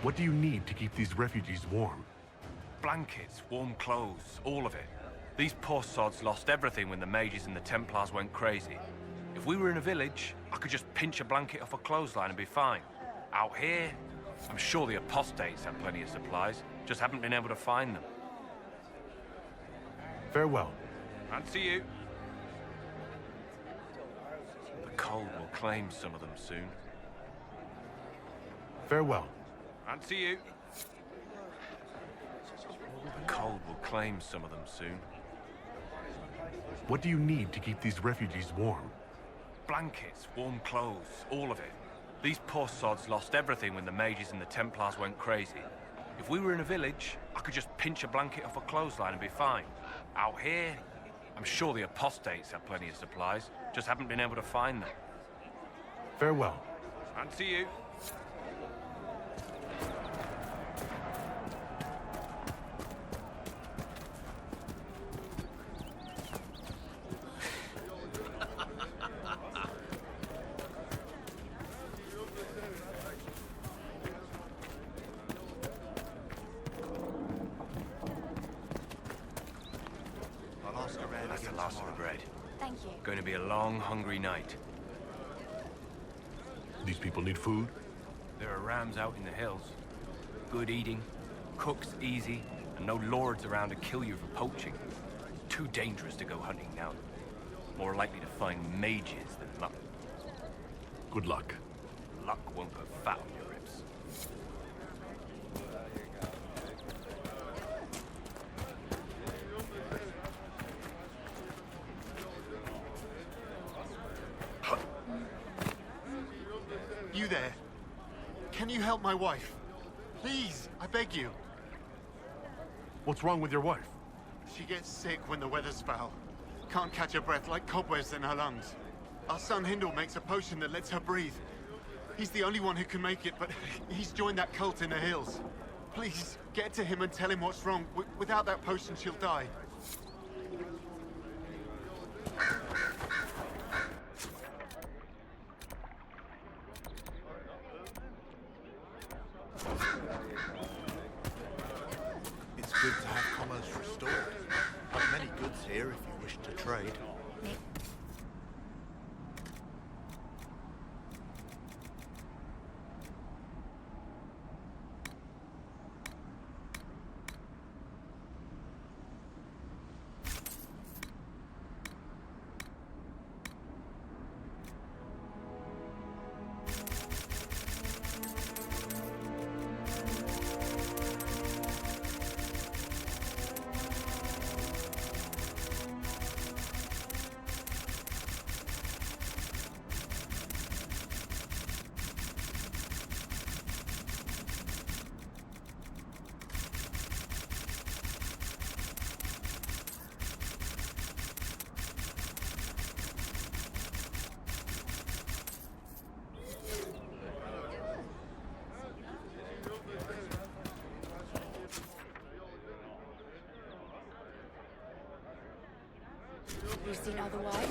What do you need to keep these refugees warm? Blankets, warm clothes, all of it. These poor sods lost everything when the mages and the Templars went crazy. If we were in a village, I could just pinch a blanket off a clothesline and be fine. Out here, I'm sure the apostates have plenty of supplies, just haven't been able to find them. Farewell. And to you. The cold will claim some of them soon. Farewell. And to you. The cold will claim some of them soon. What do you need to keep these refugees warm? Blankets, warm clothes, all of it. These poor sods lost everything when the mages and the Templars went crazy. If we were in a village, I could just pinch a blanket off a clothesline and be fine. Out here, I'm sure the apostates have plenty of supplies, just haven't been able to find them. Farewell. And to you. That's the last of the bread. Thank you. Going to be a long, hungry night. These people need food? There are rams out in the hills. Good eating, cooks easy, and no lords around to kill you for poaching. Too dangerous to go hunting now. More likely to find mages than luck. Good luck. Luck won't put fat on your ribs. You there? Can you help my wife? Please, I beg you. What's wrong with your wife? She gets sick when the weather's foul. Can't catch her breath, like cobwebs in her lungs. Our son Hindle makes a potion that lets her breathe. He's the only one who can make it, but he's joined that cult in the hills. Please, get to him and tell him what's wrong. Without that potion, she'll die. It's good to have commerce restored. Have many goods here if you wish to trade. You seen otherwise?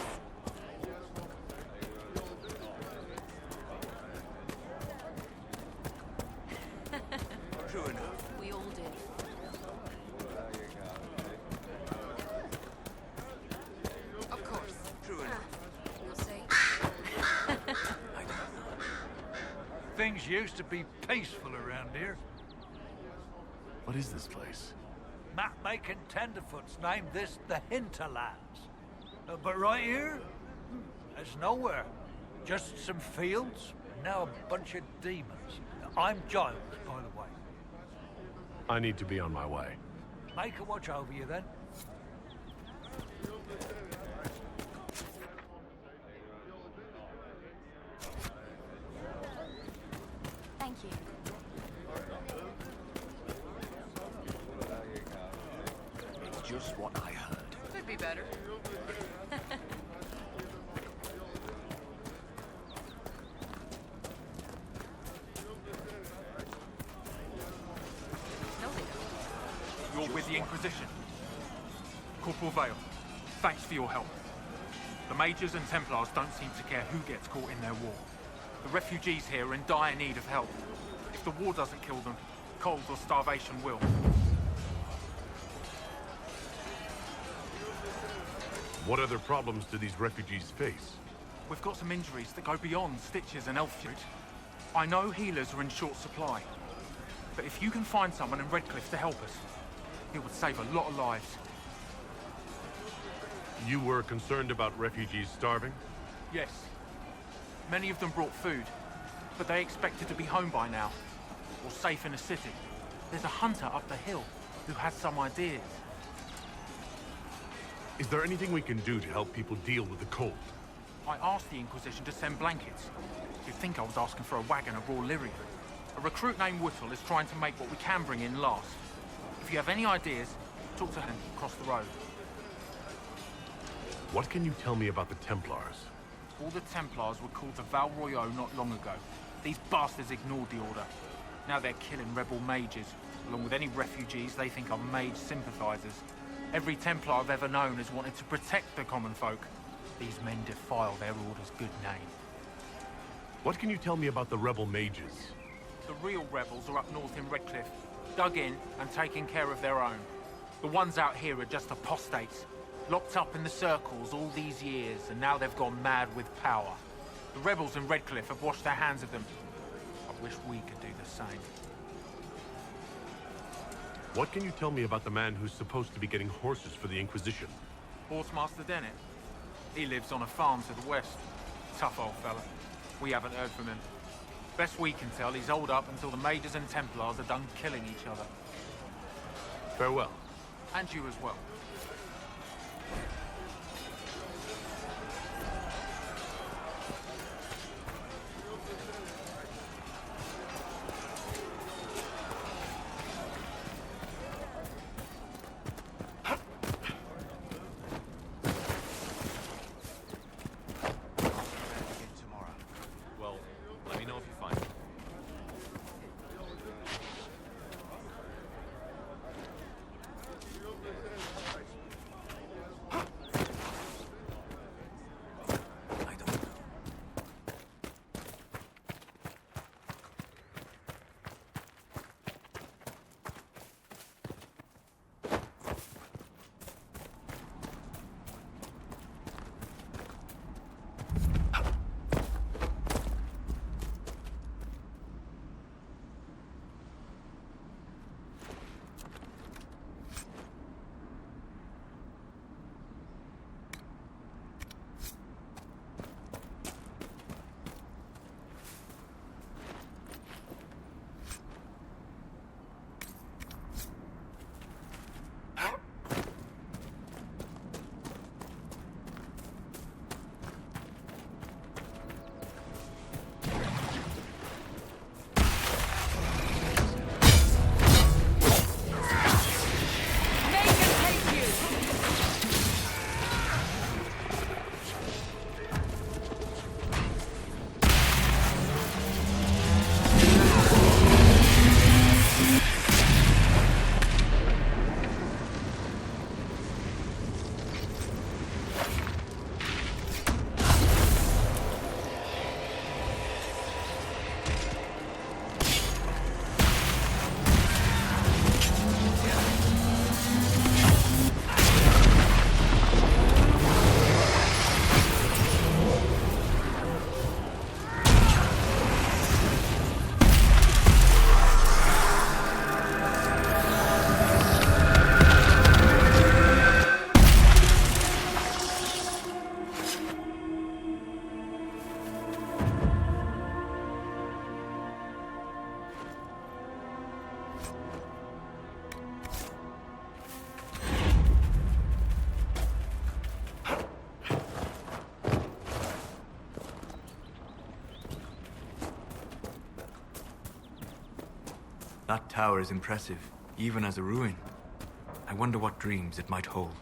True enough. We all did. Of course. True enough. You'll see. Things used to be peaceful around here. What is this place? Map-making tenderfoots named this the Hinterlands. But right here, there's nowhere. Just some fields, and now a bunch of demons. I'm Giles, by the way. I need to be on my way. Make a watch over you, then. Thank you. It's just what I heard. Could be better. You're with the Inquisition. Corporal Vale, thanks for your help. The Mages and Templars don't seem to care who gets caught in their war. The refugees here are in dire need of help. If If the war doesn't kill them, cold or starvation will. What other problems do these refugees face? We've got some injuries that go beyond stitches and elf food. I know healers are in short supply, but if you can find someone in Redcliffe to help us, it would save a lot of lives. You were concerned about refugees starving? Yes. Many of them brought food, but they expected to be home by now, or safe in a city. There's a hunter up the hill who has some ideas. Is there anything we can do to help people deal with the cold? I asked the Inquisition to send blankets. You'd think I was asking for a wagon of raw lyrium. A recruit named Whittle is trying to make what we can bring in last. If you have any ideas, talk to him across the road. What can you tell me about the Templars? All the Templars were called the Val Royaux not long ago. These bastards ignored the order. Now they're killing rebel mages, along with any refugees they think are mage sympathizers. Every Templar I've ever known has wanted to protect the common folk. These men defile their order's good name. What can you tell me about the rebel mages? The real rebels are up north in Redcliffe, dug in and taking care of their own. The ones out here are just apostates, locked up in the circles all these years, and now they've gone mad with power. The rebels in Redcliffe have washed their hands of them. I wish we could do the same. What can you tell me about the man who's supposed to be getting horses for the Inquisition? Horsemaster Dennett. He lives on a farm to the west. Tough old fella. We haven't heard from him. Best we can tell, he's holed up until the Mages and Templars are done killing each other. Farewell. And you as well. Well, let me know if you find it. I don't know. That tower is impressive, even as a ruin. I wonder what dreams it might hold.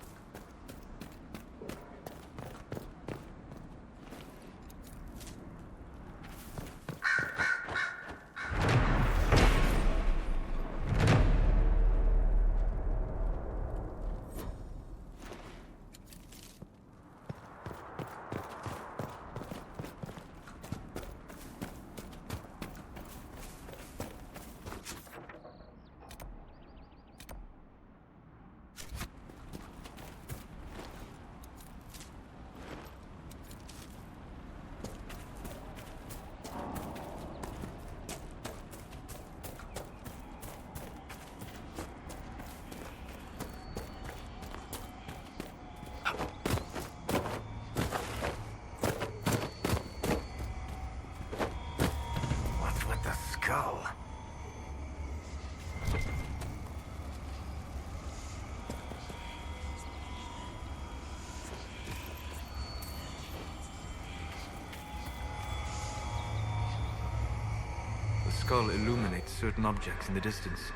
skull illuminates certain objects in the distance.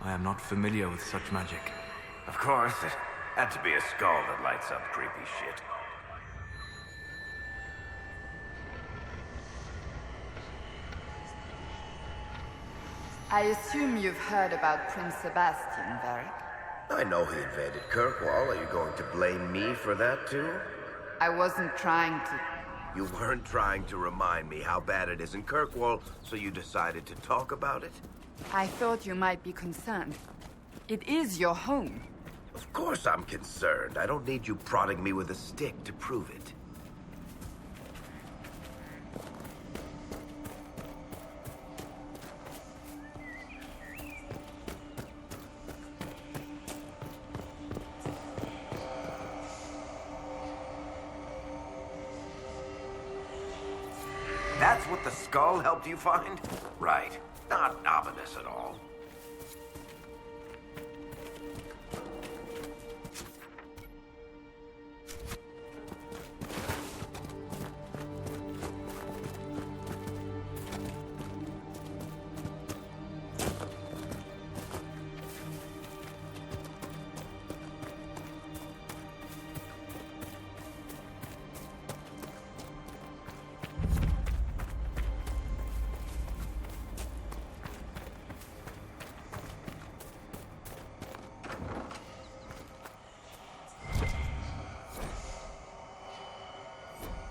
I am not familiar with such magic. Of course, it had to be a skull that lights up creepy shit. I assume you've heard about Prince Sebastian, Varric? I know he invaded Kirkwall. Are you going to blame me for that, too? I wasn't trying to... You weren't trying to remind me how bad it is in Kirkwall, so you decided to talk about it? I thought you might be concerned. It is your home. Of course I'm concerned. I don't need you prodding me with a stick to prove it. That's what the skull helped you find? Right. Not ominous at all.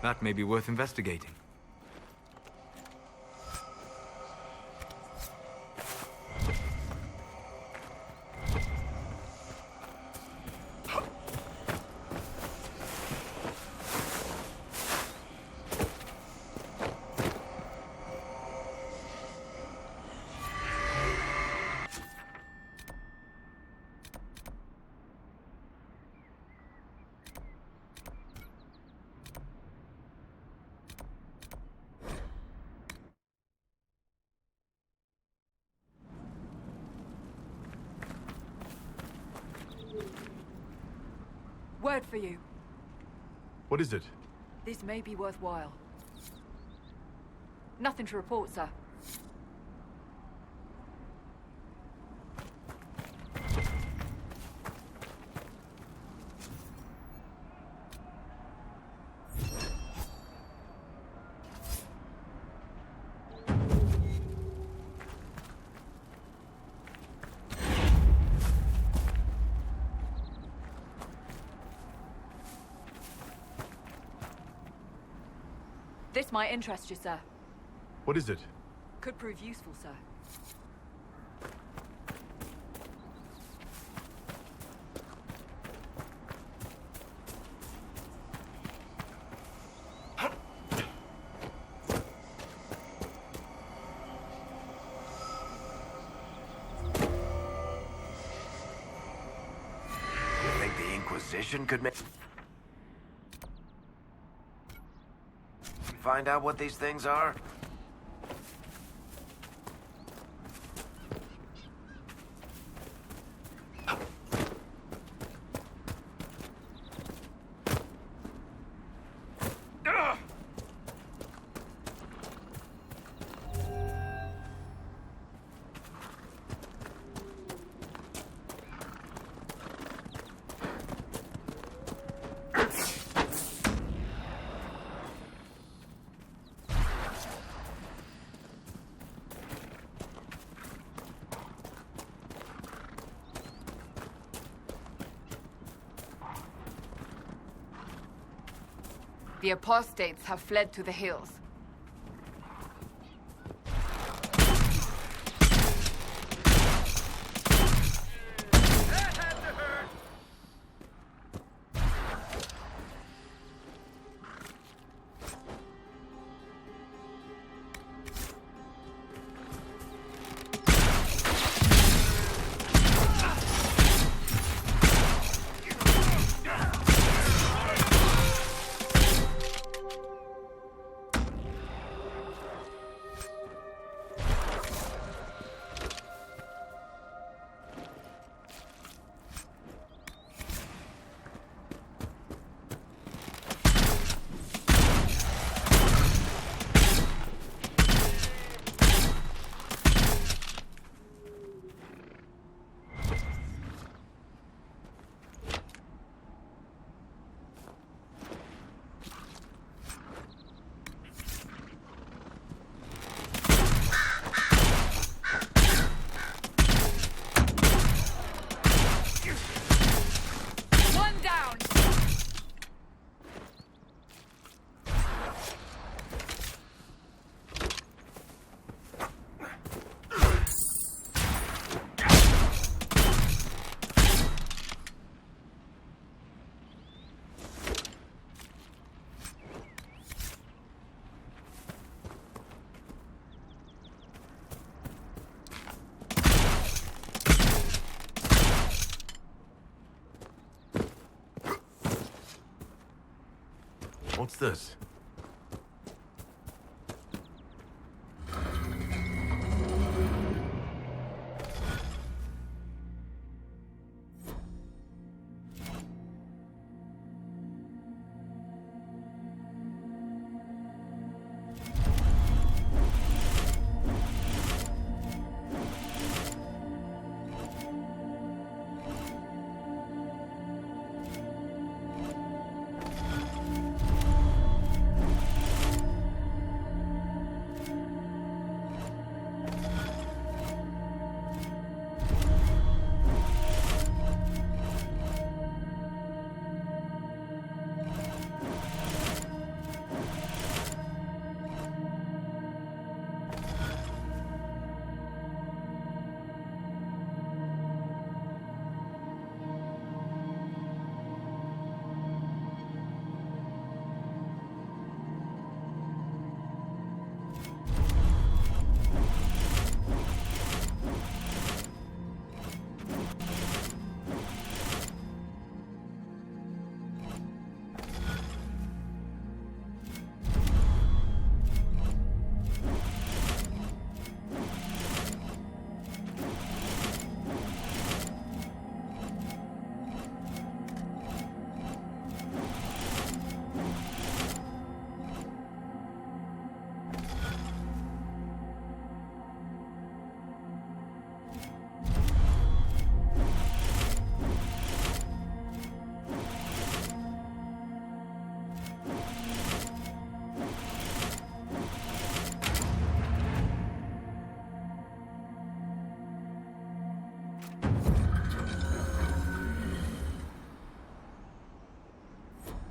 That may be worth investigating. Word for you. What is it? This may be worthwhile. Nothing to report, sir. This might interest you, sir. What is it? Could prove useful, sir. You think the Inquisition could make... Find out what these things are? The apostates have fled to the hills. What's this?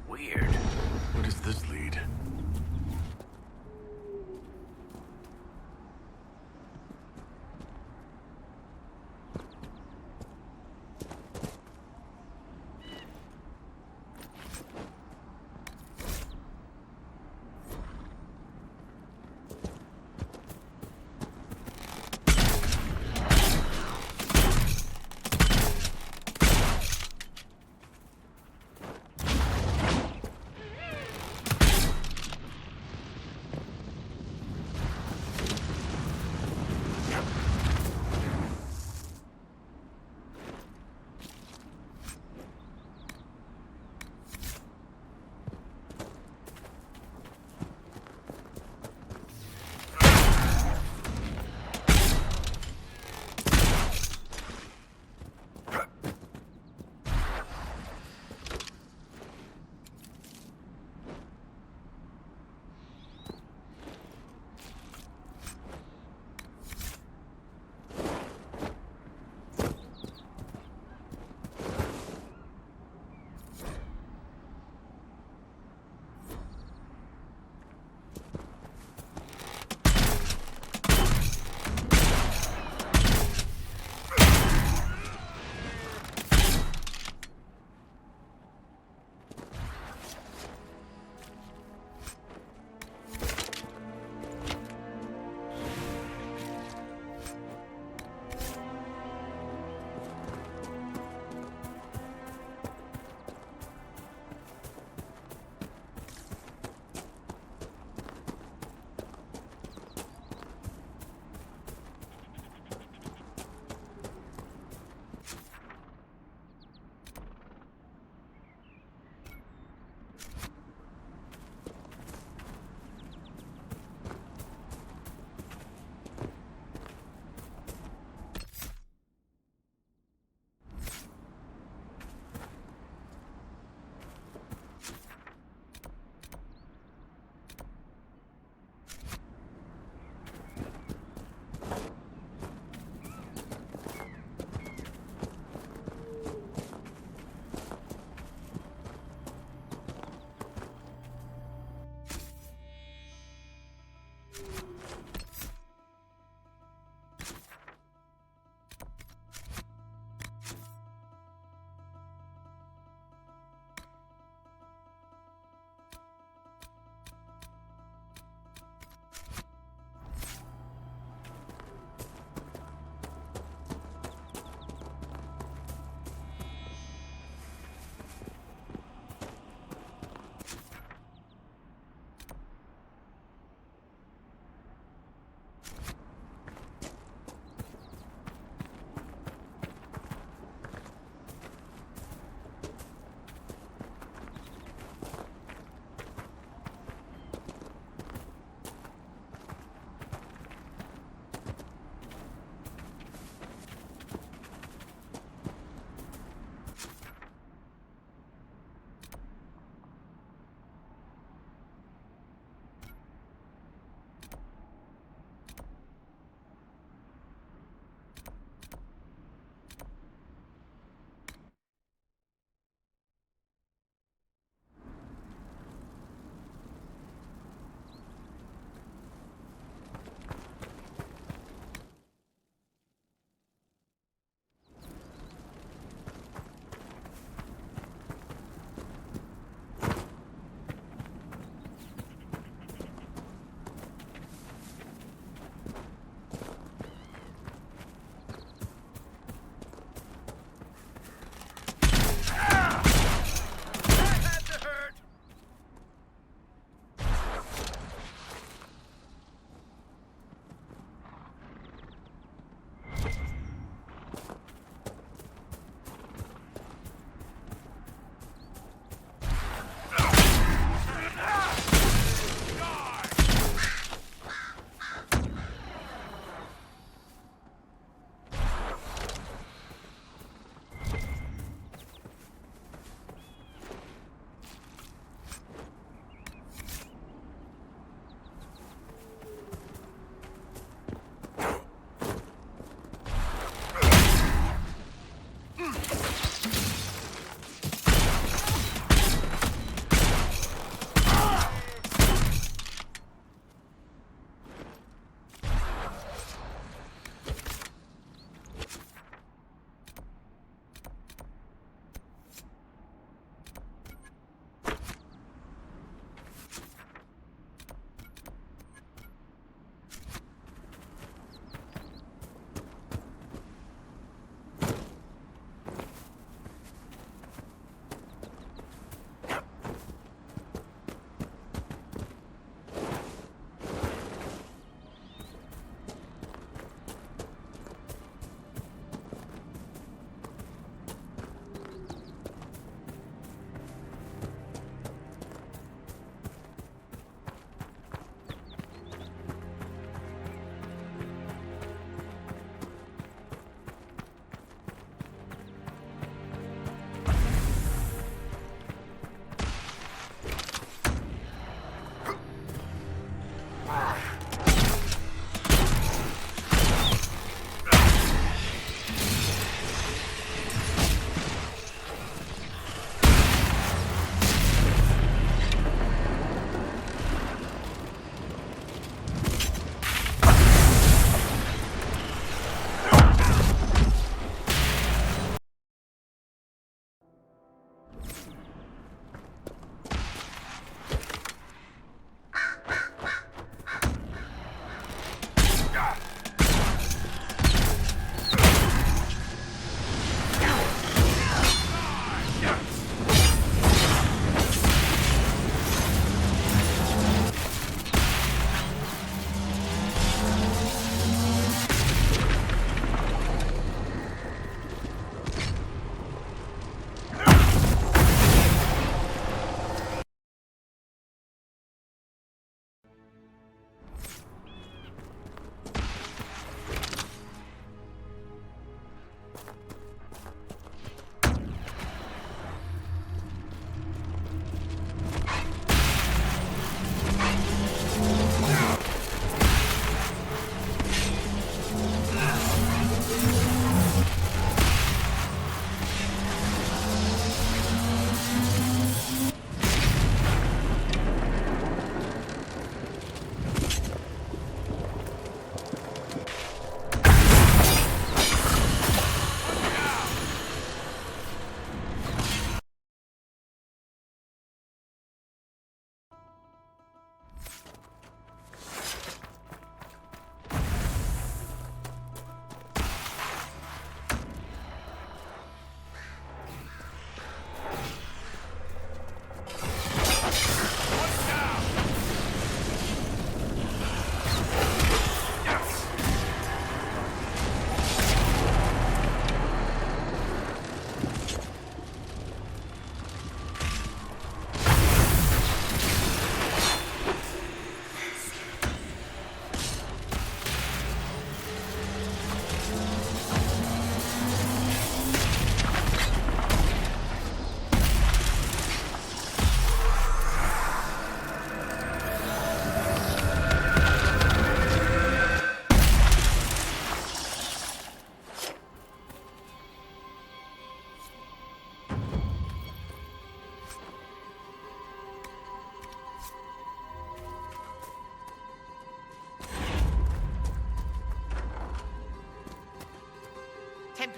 Weird. Where does this lead?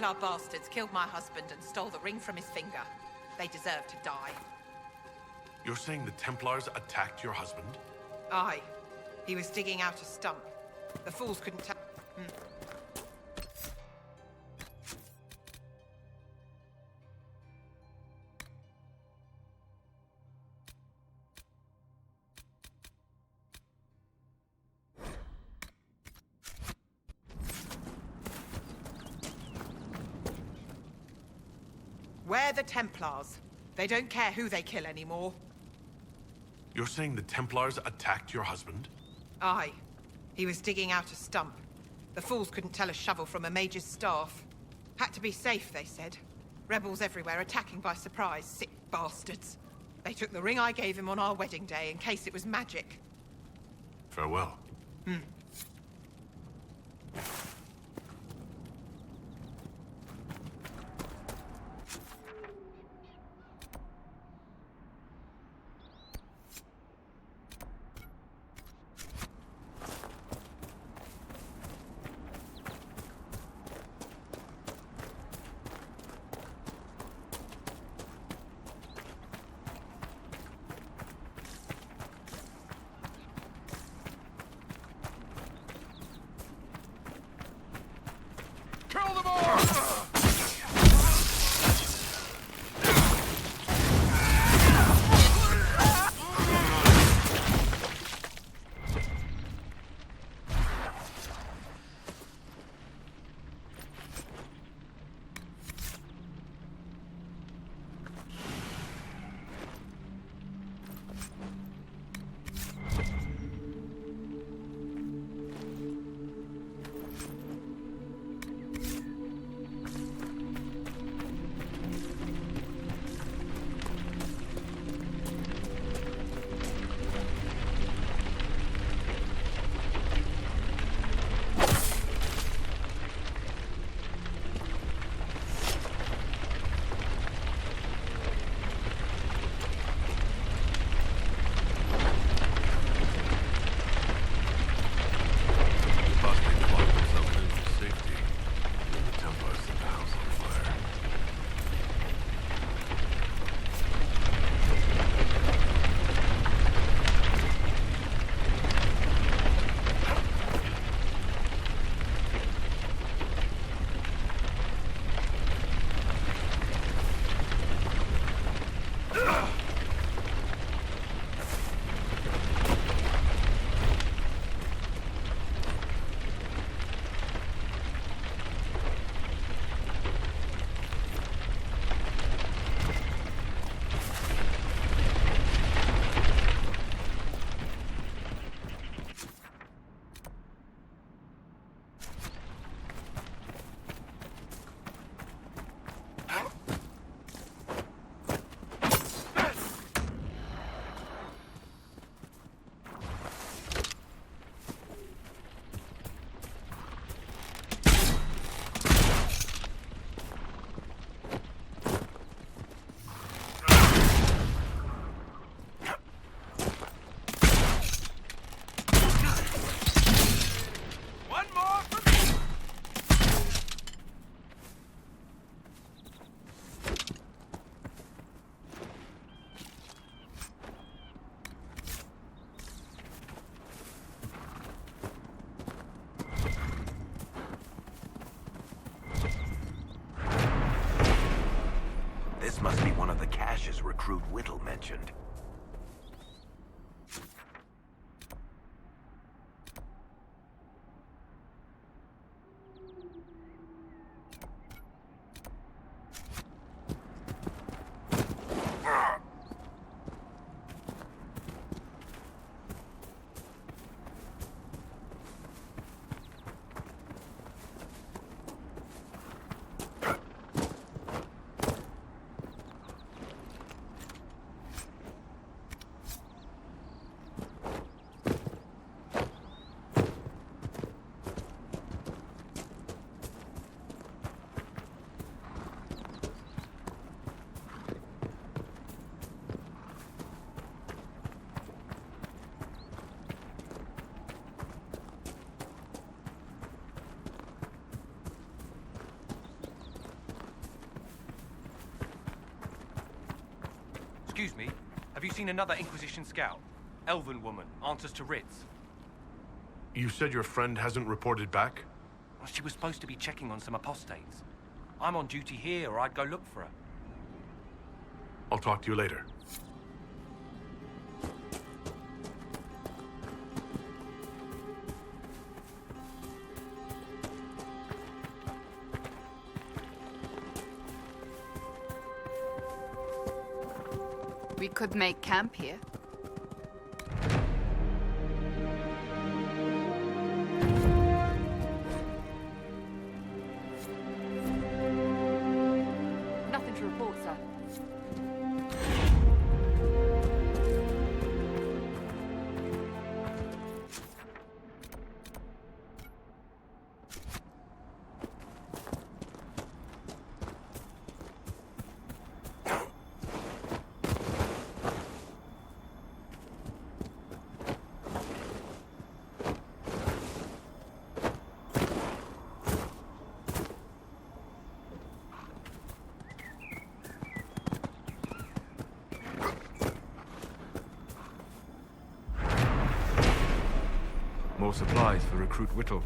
Templar bastards killed my husband and stole the ring from his finger. They deserve to die. You're saying the Templars attacked your husband? Aye. He was digging out a stump. The fools couldn't tell. We're the Templars. They don't care who they kill anymore. You're saying the Templars attacked your husband? Aye. He was digging out a stump. The fools couldn't tell a shovel from a mage's staff. Had to be safe, they said. Rebels everywhere attacking by surprise, sick bastards. They took the ring I gave him on our wedding day in case it was magic. Farewell. Must be one of the caches Recruit Whittle mentioned. Excuse me, have you seen another Inquisition scout? Elven woman, answers to writs. You said your friend hasn't reported back? Well, she was supposed to be checking on some apostates. I'm on duty here, or I'd go look for her. I'll talk to you later. We could make camp here. Nothing to report, sir. More supplies for Recruit Whittle.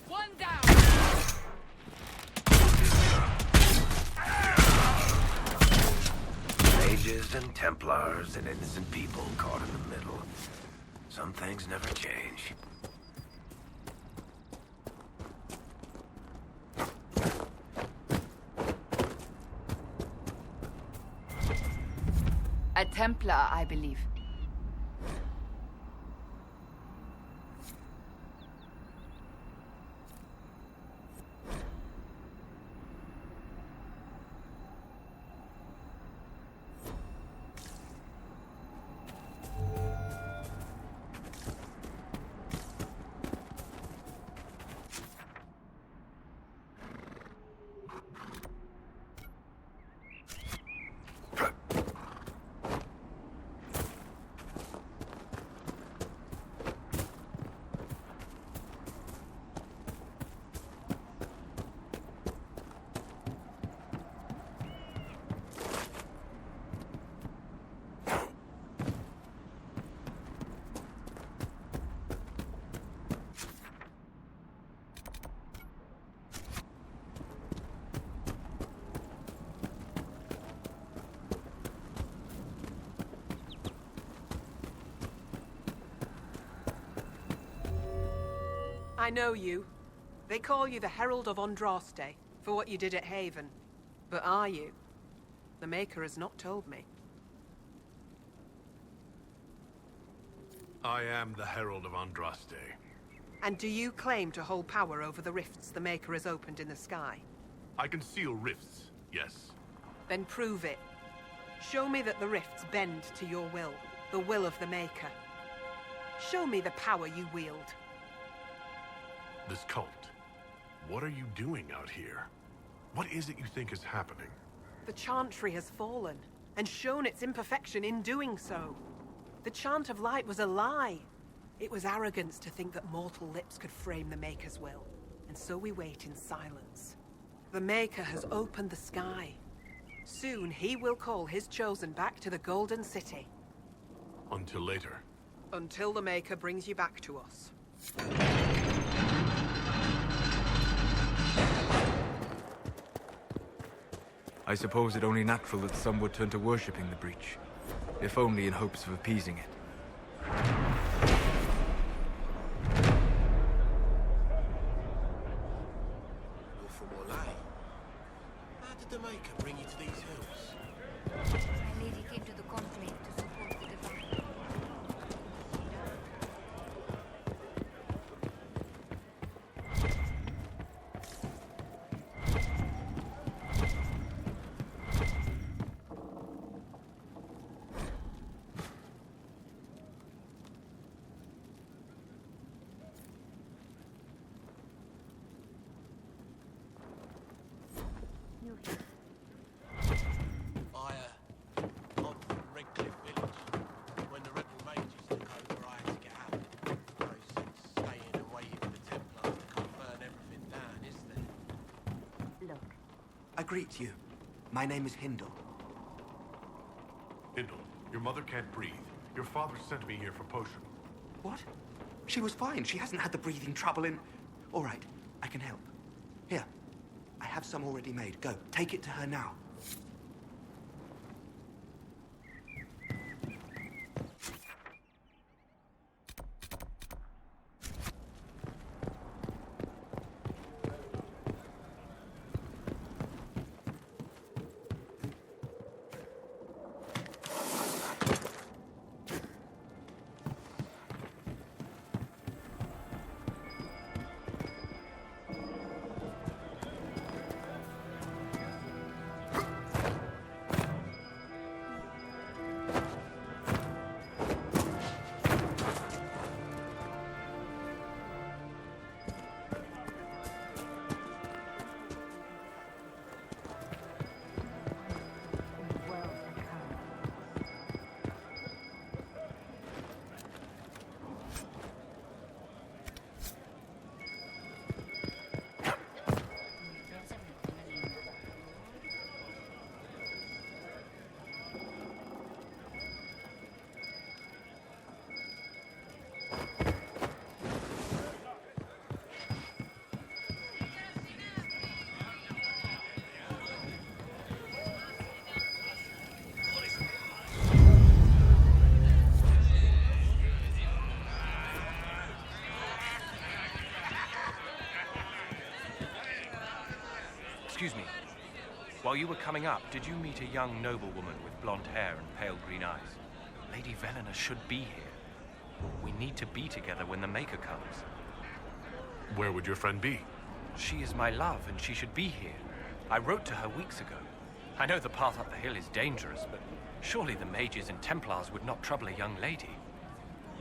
One down! Mages and Templars and innocent people caught in the middle. Some things never change. A Templar, I believe. I know you. They call you the Herald of Andraste for what you did at Haven. But are you? The Maker has not told me. I am the Herald of Andraste. And do you claim to hold power over the rifts the Maker has opened in the sky? I can seal rifts, yes. Then prove it. Show me that the rifts bend to your will, the will of the Maker. Show me the power you wield. This cult. What are you doing out here? What is it you think is happening? The Chantry has fallen, and shown its imperfection in doing so. The Chant of Light was a lie. It was arrogance to think that mortal lips could frame the Maker's will, and so we wait in silence. The Maker has opened the sky. Soon he will call his chosen back to the Golden City. Until later. Until the Maker brings you back to us. I suppose it only natural that some would turn to worshipping the breach, if only in hopes of appeasing it. You're from Orlais. How did the Maker bring you to these hills? My lady came to the conclave to support the divine. I greet you. My name is Hindle. Hindle, your mother can't breathe. Your father sent me here for potion. What? She was fine. She hasn't had the breathing trouble in... All right, I can help. Here, I have some already made. Go, take it to her now. Excuse me. While you were coming up, did you meet a young noblewoman with blonde hair and pale green eyes? Lady Velena should be here. We need to be together when the Maker comes. Where would your friend be? She is my love, and she should be here. I wrote to her weeks ago. I know the path up the hill is dangerous, but surely the mages and Templars would not trouble a young lady.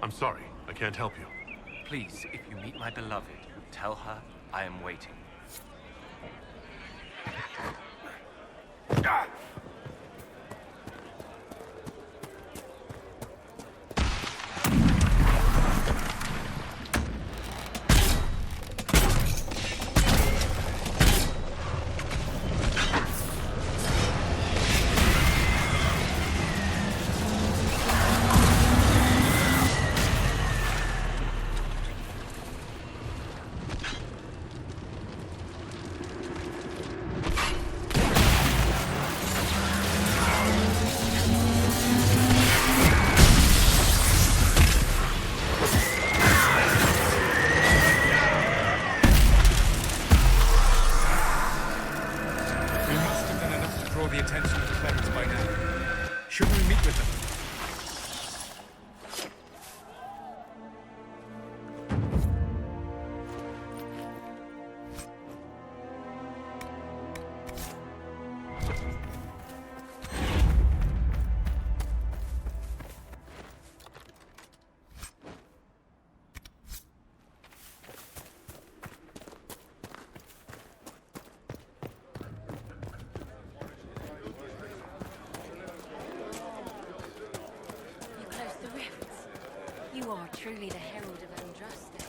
I'm sorry, I can't help you. Please, if you meet my beloved, tell her I am waiting. You are truly the herald of Andraste.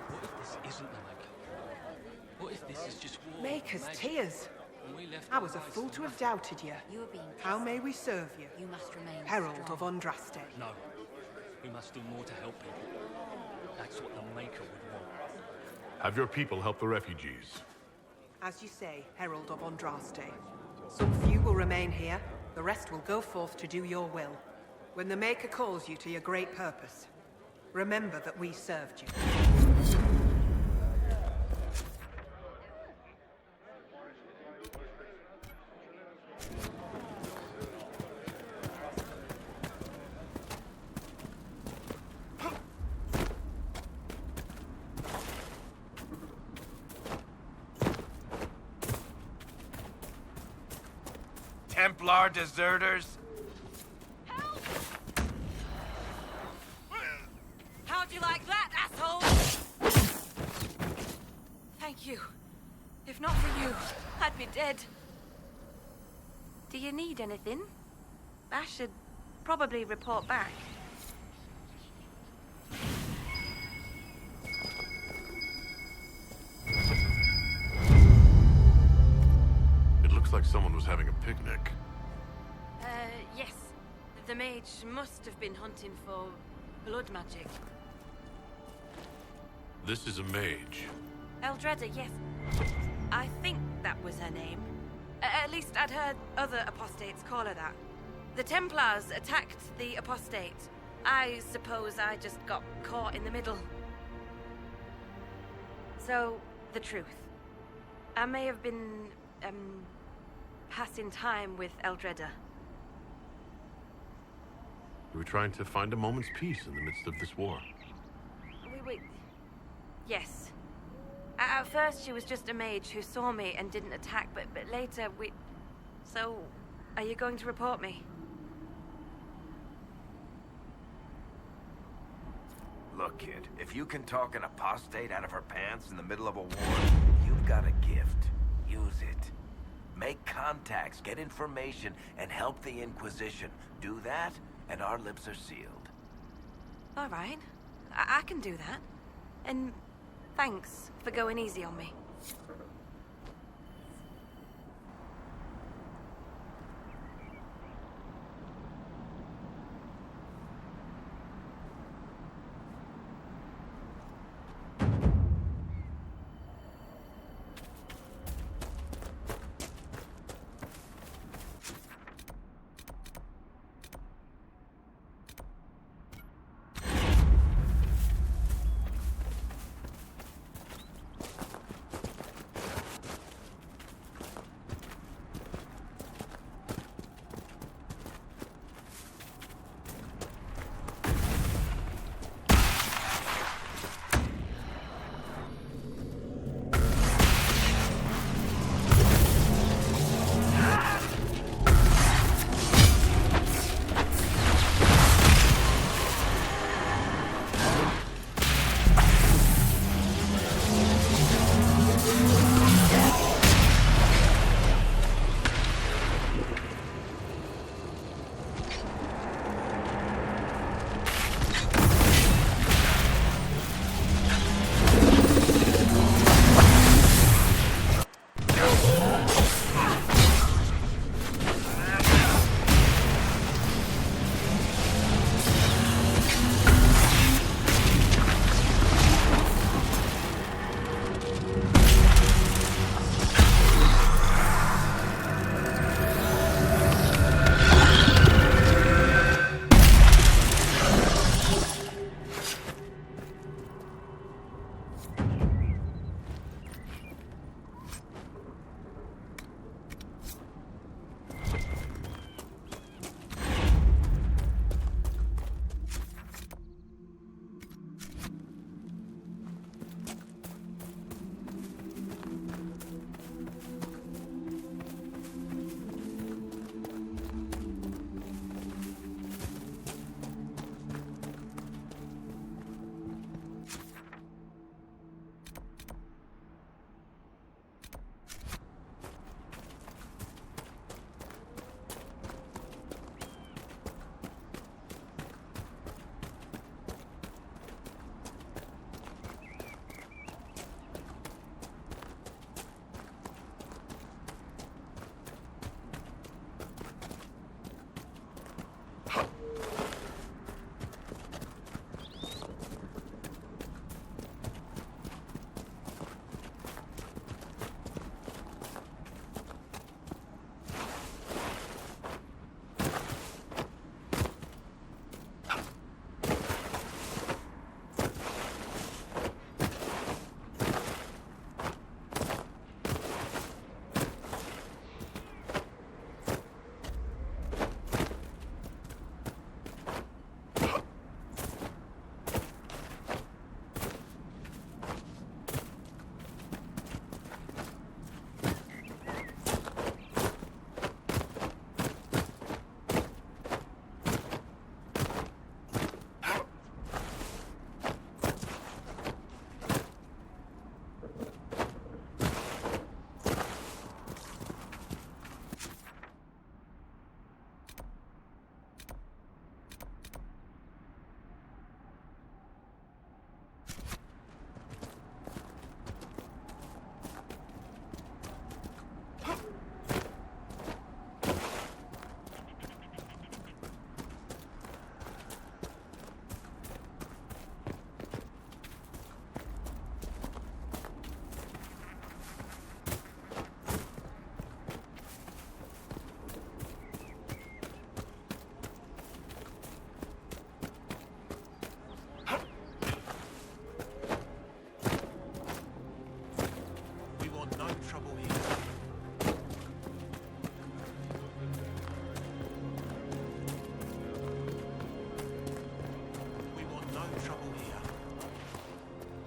What if this isn't the Maker? What if this is just war? Maker's magic? tears. When we left I was a our fool lives to have doubted you. You are being How tested. may we serve you? You must remain Herald strong. of Andraste. No. We must do more to help people. That's what the Maker would want. Have your people help the refugees. As you say, Herald of Andraste. Some few will remain here, the rest will go forth to do your will. When the Maker calls you to your great purpose, remember that we served you. Templar deserters? How'd you like that, asshole? Thank you. If not for you, I'd be dead. Do you need anything? I should probably report back. having a picnic. Yes. The mage must have been hunting for blood magic. This is a mage. Eldreda, yes. I think that was her name. At least I'd heard other apostates call her that. The Templars attacked the apostate. I suppose I just got caught in the middle. So, the truth. I may have been, passing time with Eldreda. You were trying to find a moment's peace in the midst of this war. We yes. At first, she was just a mage who saw me and didn't attack, but later we... So, are you going to report me? Look, kid, if you can talk an apostate out of her pants in the middle of a war, you've got a gift. Use it. Make contacts, get information, and help the Inquisition. Do that, and our lips are sealed. All right. I can do that. And thanks for going easy on me.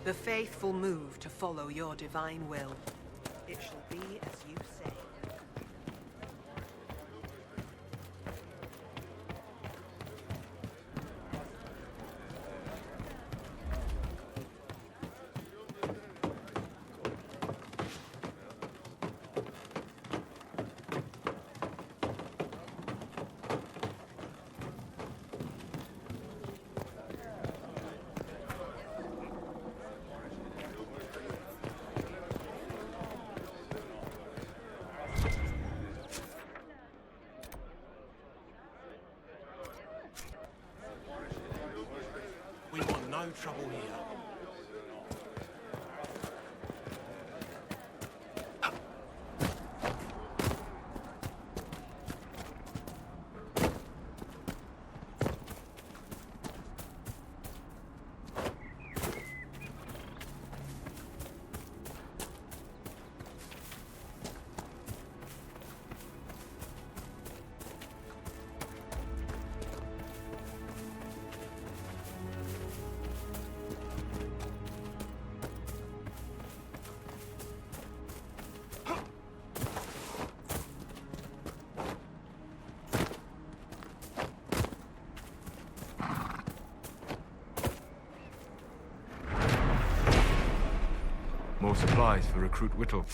The faithful move to follow your divine will. It shall be as you say. We want no trouble here. More supplies for Recruit Whittle.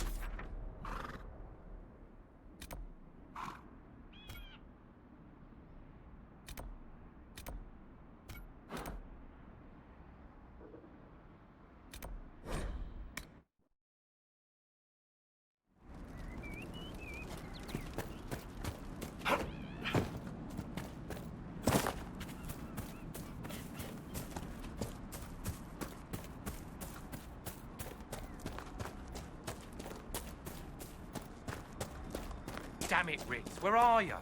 Damn it, Ritz, where are you?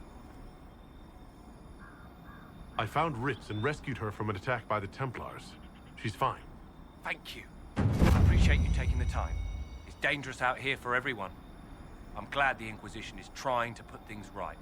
I found Ritz and rescued her from an attack by the Templars. She's fine. Thank you. I appreciate you taking the time. It's dangerous out here for everyone. I'm glad the Inquisition is trying to put things right.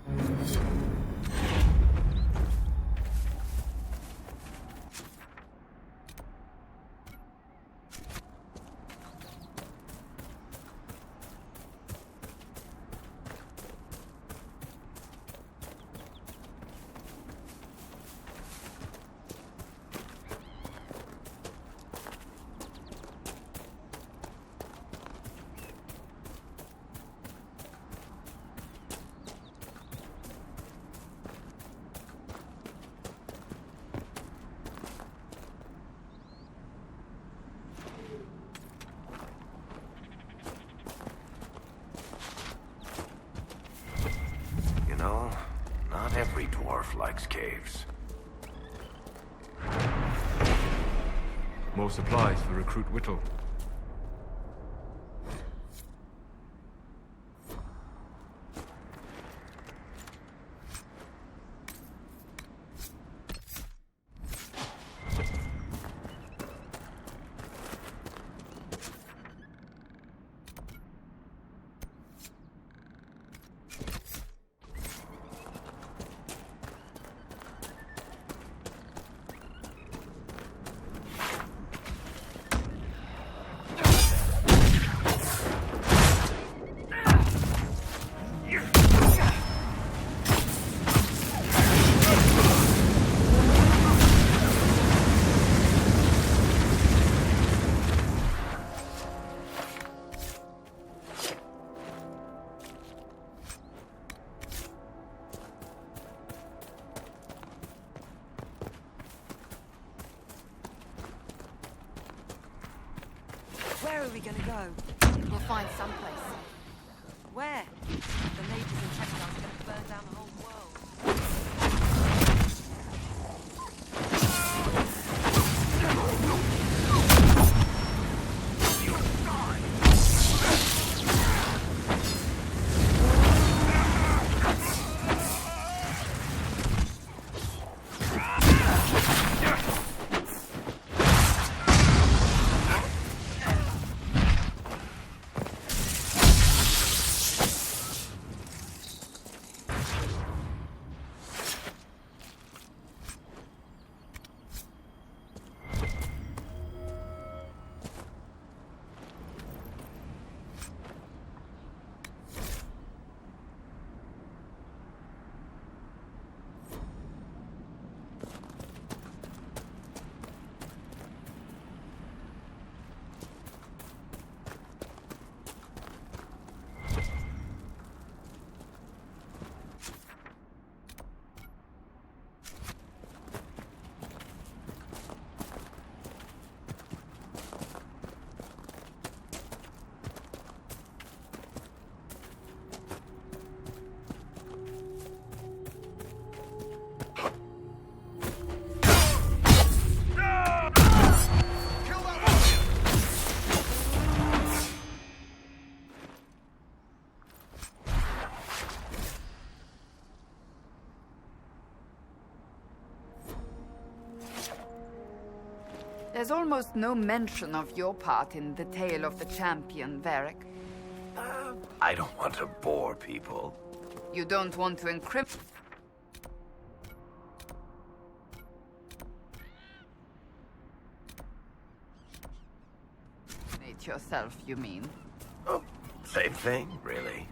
Not every dwarf likes caves. More supplies for Recruit Whittle. Where are we gonna go? We'll find someplace. Where? The mages and Templars are gonna burn down the whole world. There's almost no mention of your part in the tale of the champion, Varric. I don't want to bore people. You don't want to incriminate yourself, you mean? Oh, same thing, really.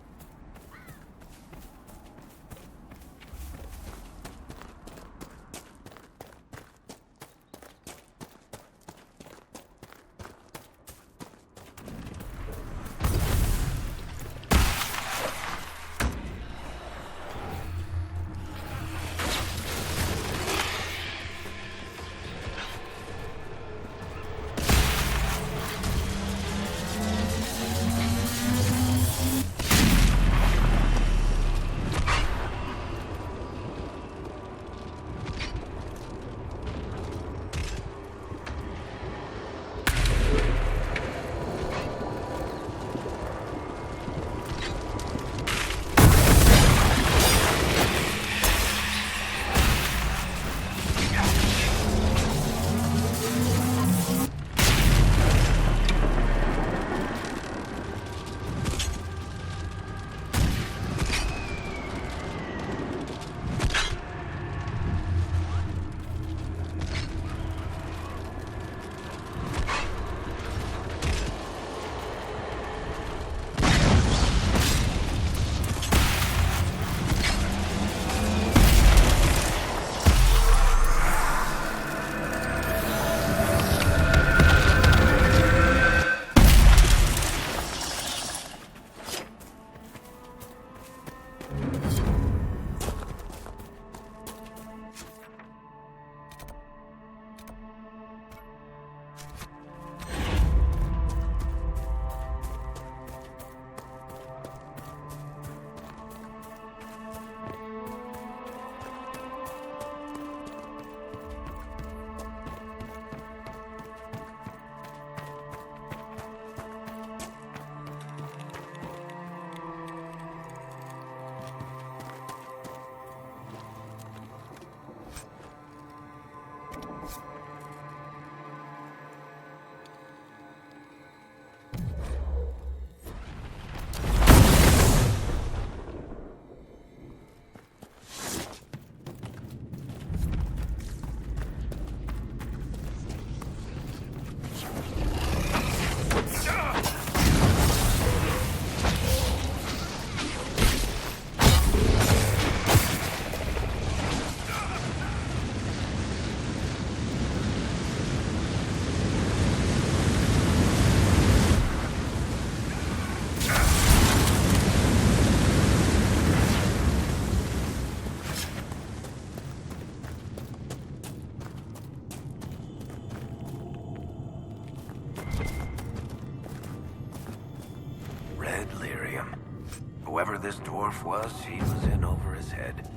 Whoever this dwarf was, he was in over his head.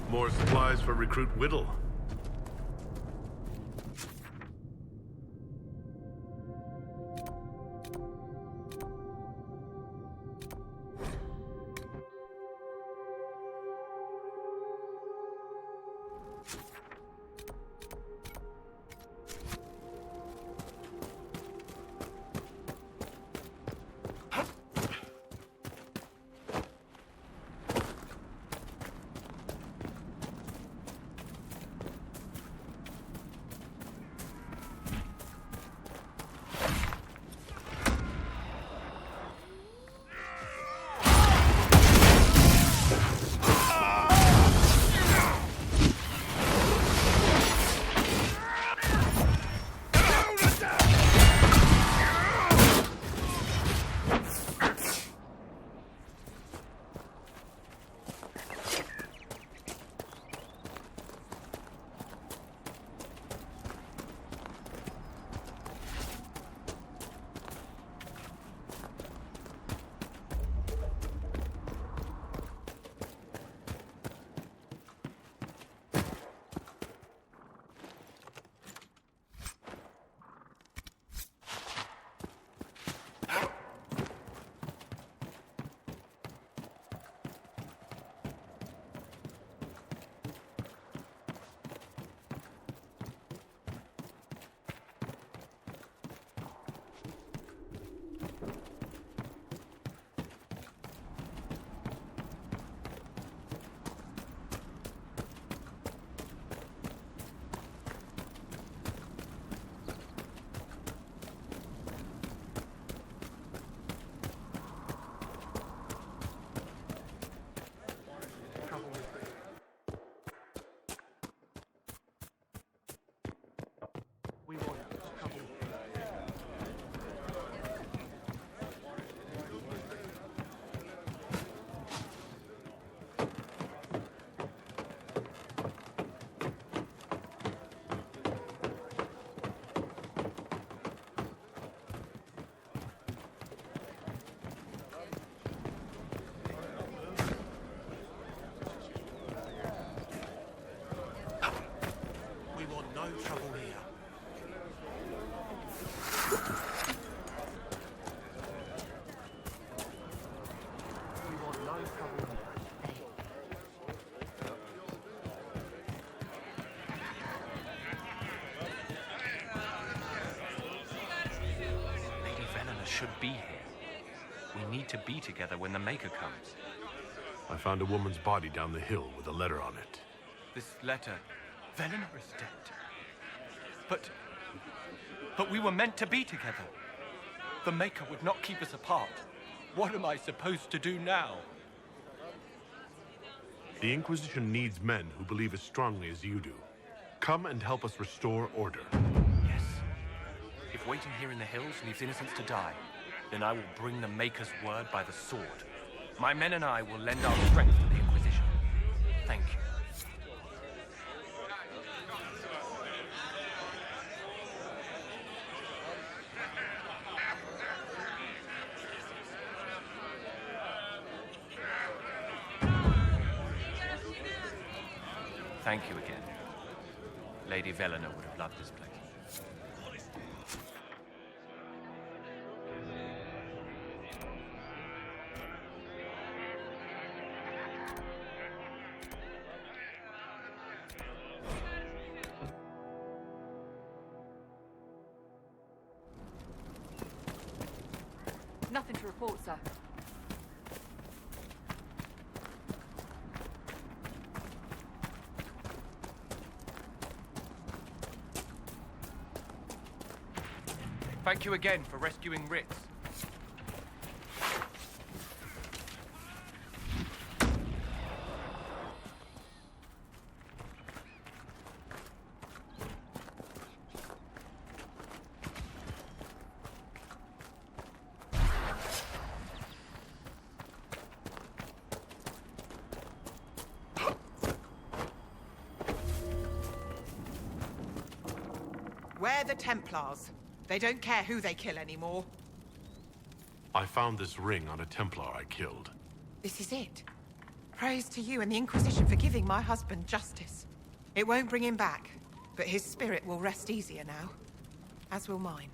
More supplies for Recruit Whittle. Velena should be here. We need to be together when the Maker comes. I found a woman's body down the hill with a letter on it. This letter... Velena is dead. But we were meant to be together. The Maker would not keep us apart. What am I supposed to do now? The Inquisition needs men who believe as strongly as you do. Come and help us restore order. Yes. If waiting here in the hills leaves innocents to die, then I will bring the Maker's word by the sword. My men and I will lend our strength to the Inquisition. Thank you. Thank you again. Lady Velena would have loved this place. Nothing to report, sir. Thank you again for rescuing Ritz. We're the Templars. They don't care who they kill anymore. I found this ring on a Templar I killed. This is it. Praise to you and the Inquisition for giving my husband justice. It won't bring him back, but his spirit will rest easier now. As will mine.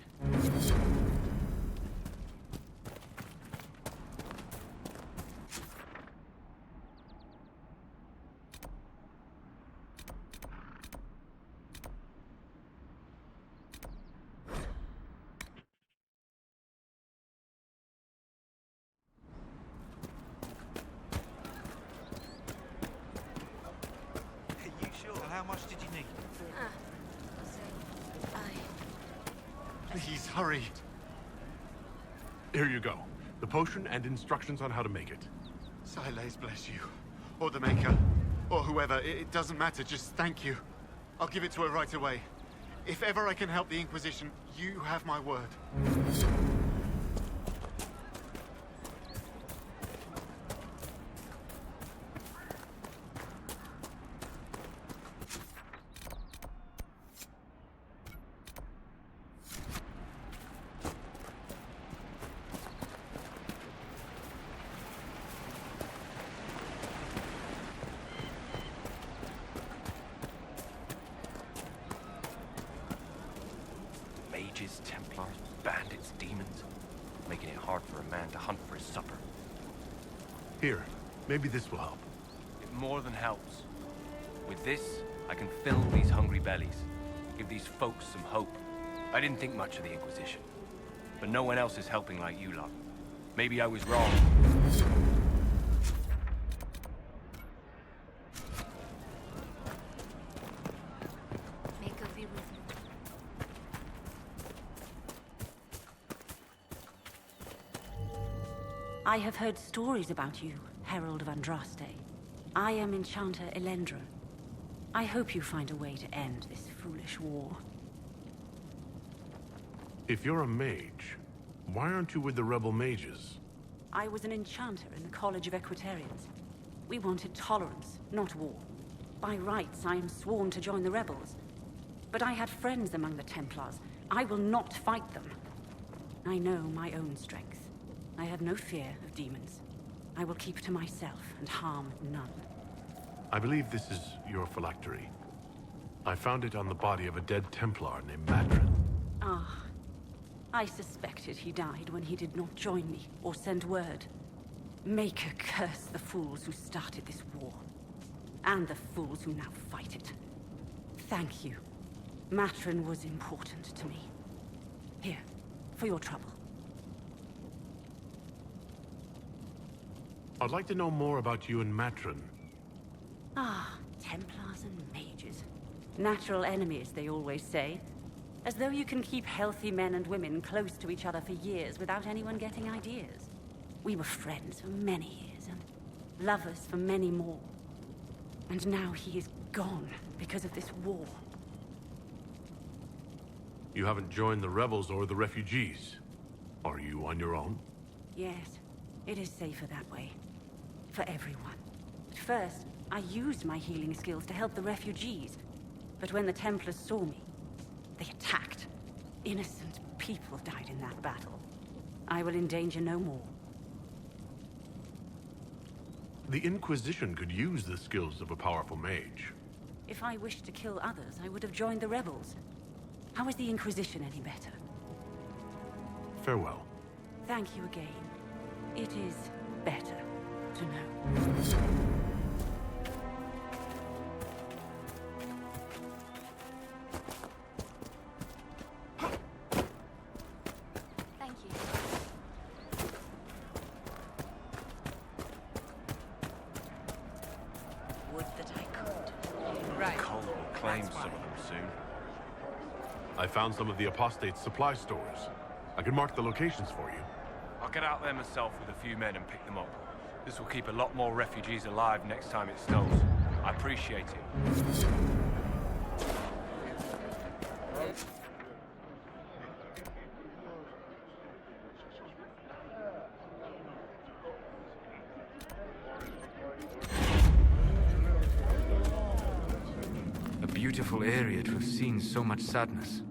How much did you need? Please, hurry. Here you go. The potion and instructions on how to make it. Silas bless you. Or the Maker. Or whoever. It doesn't matter. Just thank you. I'll give it to her right away. If ever I can help the Inquisition, you have my word. Mages, Templars, bandits, demons. Making it hard for a man to hunt for his supper. Here, maybe this will help. It more than helps. With this, I can fill these hungry bellies. Give these folks some hope. I didn't think much of the Inquisition. But no one else is helping like you lot. Maybe I was wrong. I have heard stories about you, Herald of Andraste. I am Enchanter Elendra. I hope you find a way to end this foolish war. If you're a mage, why aren't you with the rebel mages? I was an enchanter in the College of Equitarians. We wanted tolerance, not war. By rights, I am sworn to join the rebels. But I had friends among the Templars. I will not fight them. I know my own strength. I have no fear of demons. I will keep to myself and harm none. I believe this is your phylactery. I found it on the body of a dead Templar named Matrin. Ah. I suspected he died when he did not join me or send word. Maker curse the fools who started this war. And the fools who now fight it. Thank you. Matrin was important to me. Here, for your trouble. I'd like to know more about you and Matron. Ah, Templars and mages. Natural enemies, they always say. As though you can keep healthy men and women close to each other for years without anyone getting ideas. We were friends for many years, and lovers for many more. And now he is gone because of this war. You haven't joined the rebels or the refugees. Are you on your own? Yes, it is safer that way. For everyone. At first, I used my healing skills to help the refugees. But when the Templars saw me, they attacked. Innocent people died in that battle. I will endanger no more. The Inquisition could use the skills of a powerful mage. If I wished to kill others, I would have joined the rebels. How is the Inquisition any better? Farewell. Thank you again. It is better to know. Thank you. Would that I could. Right. Cole will claim some of them soon. I found some of the Apostate's supply stores. I can mark the locations for you. I'll get out there myself with a few men and pick them up. This will keep a lot more refugees alive next time it snows. I appreciate it. A beautiful area to have seen so much sadness.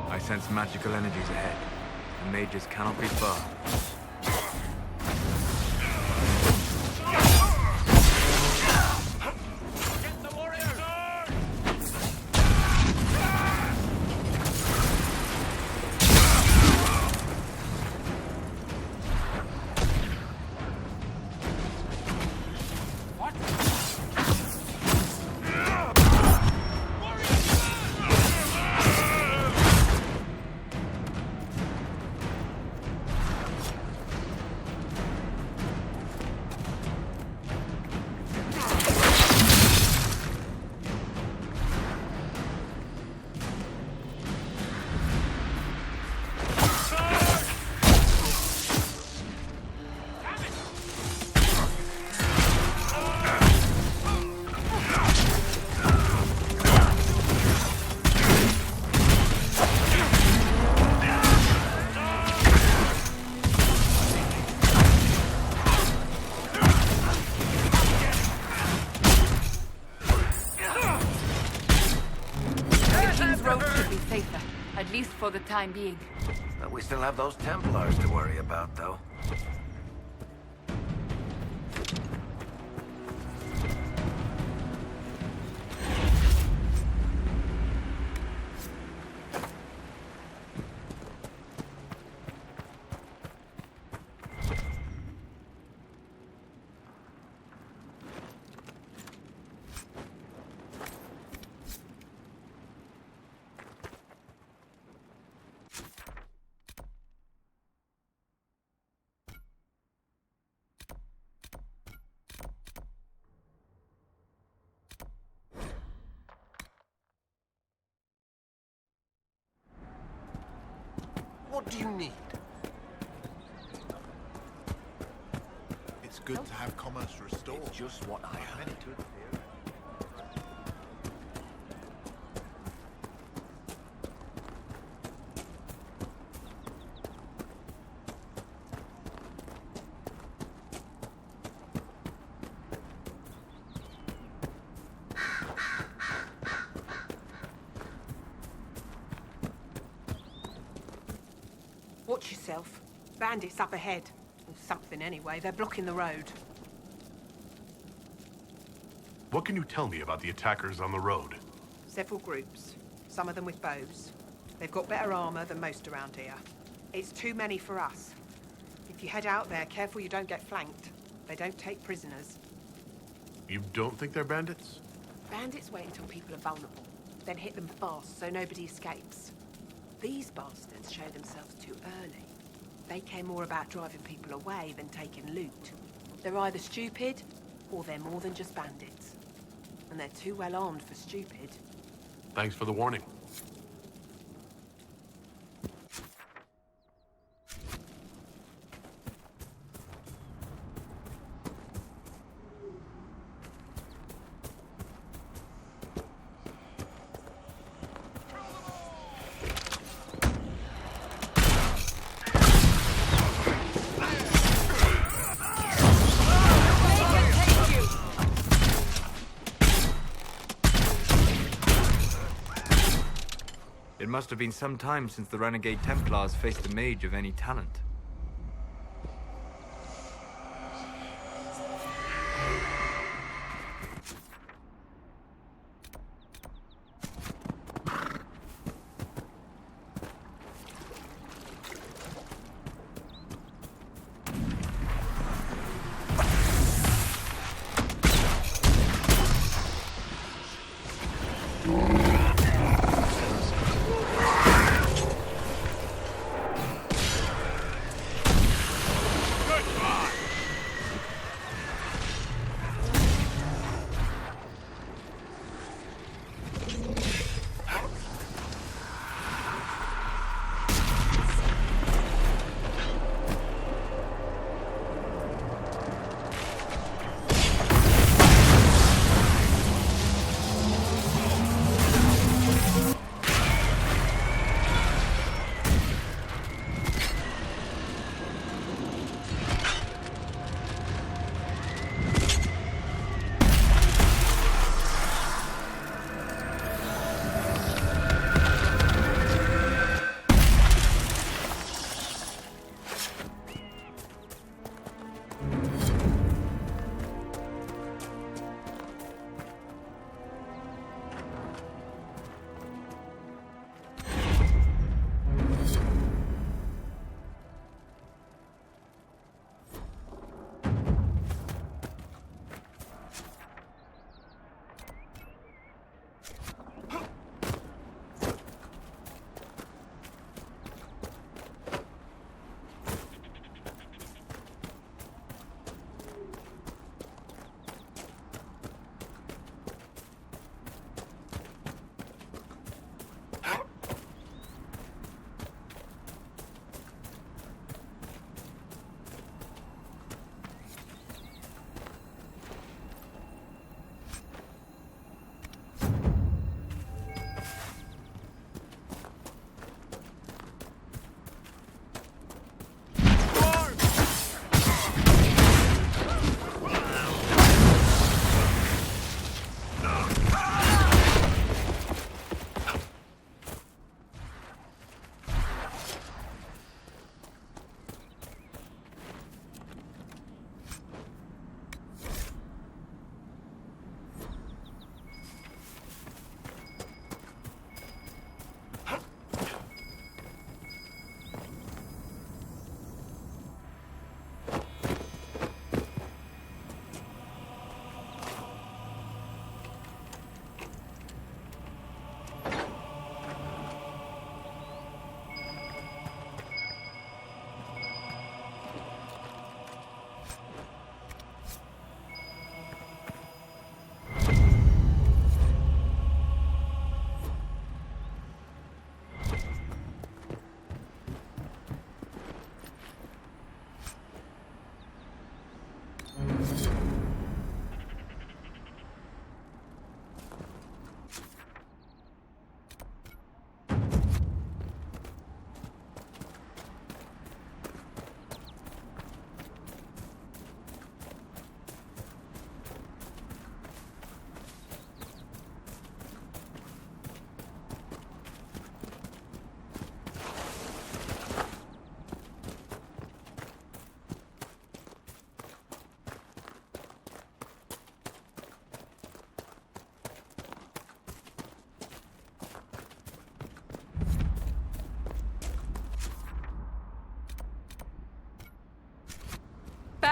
I sense magical energies ahead. The mages cannot be far. road should be safer, at least for the time being. But we still have those Templars to worry about, though. What do you need? It's good to have commerce restored. It's just what I heard. Watch yourself. Bandits up ahead. Or something anyway. They're blocking the road. What can you tell me about the attackers on the road? Several groups. Some of them with bows. They've got better armor than most around here. It's too many for us. If you head out there, careful you don't get flanked. They don't take prisoners. You don't think they're bandits? Bandits wait until people are vulnerable, then hit them fast so nobody escapes. These bastards show themselves too early. They care more about driving people away than taking loot. They're either stupid, or they're more than just bandits. And they're too well armed for stupid. Thanks for the warning. It must have been some time since the renegade Templars faced a mage of any talent.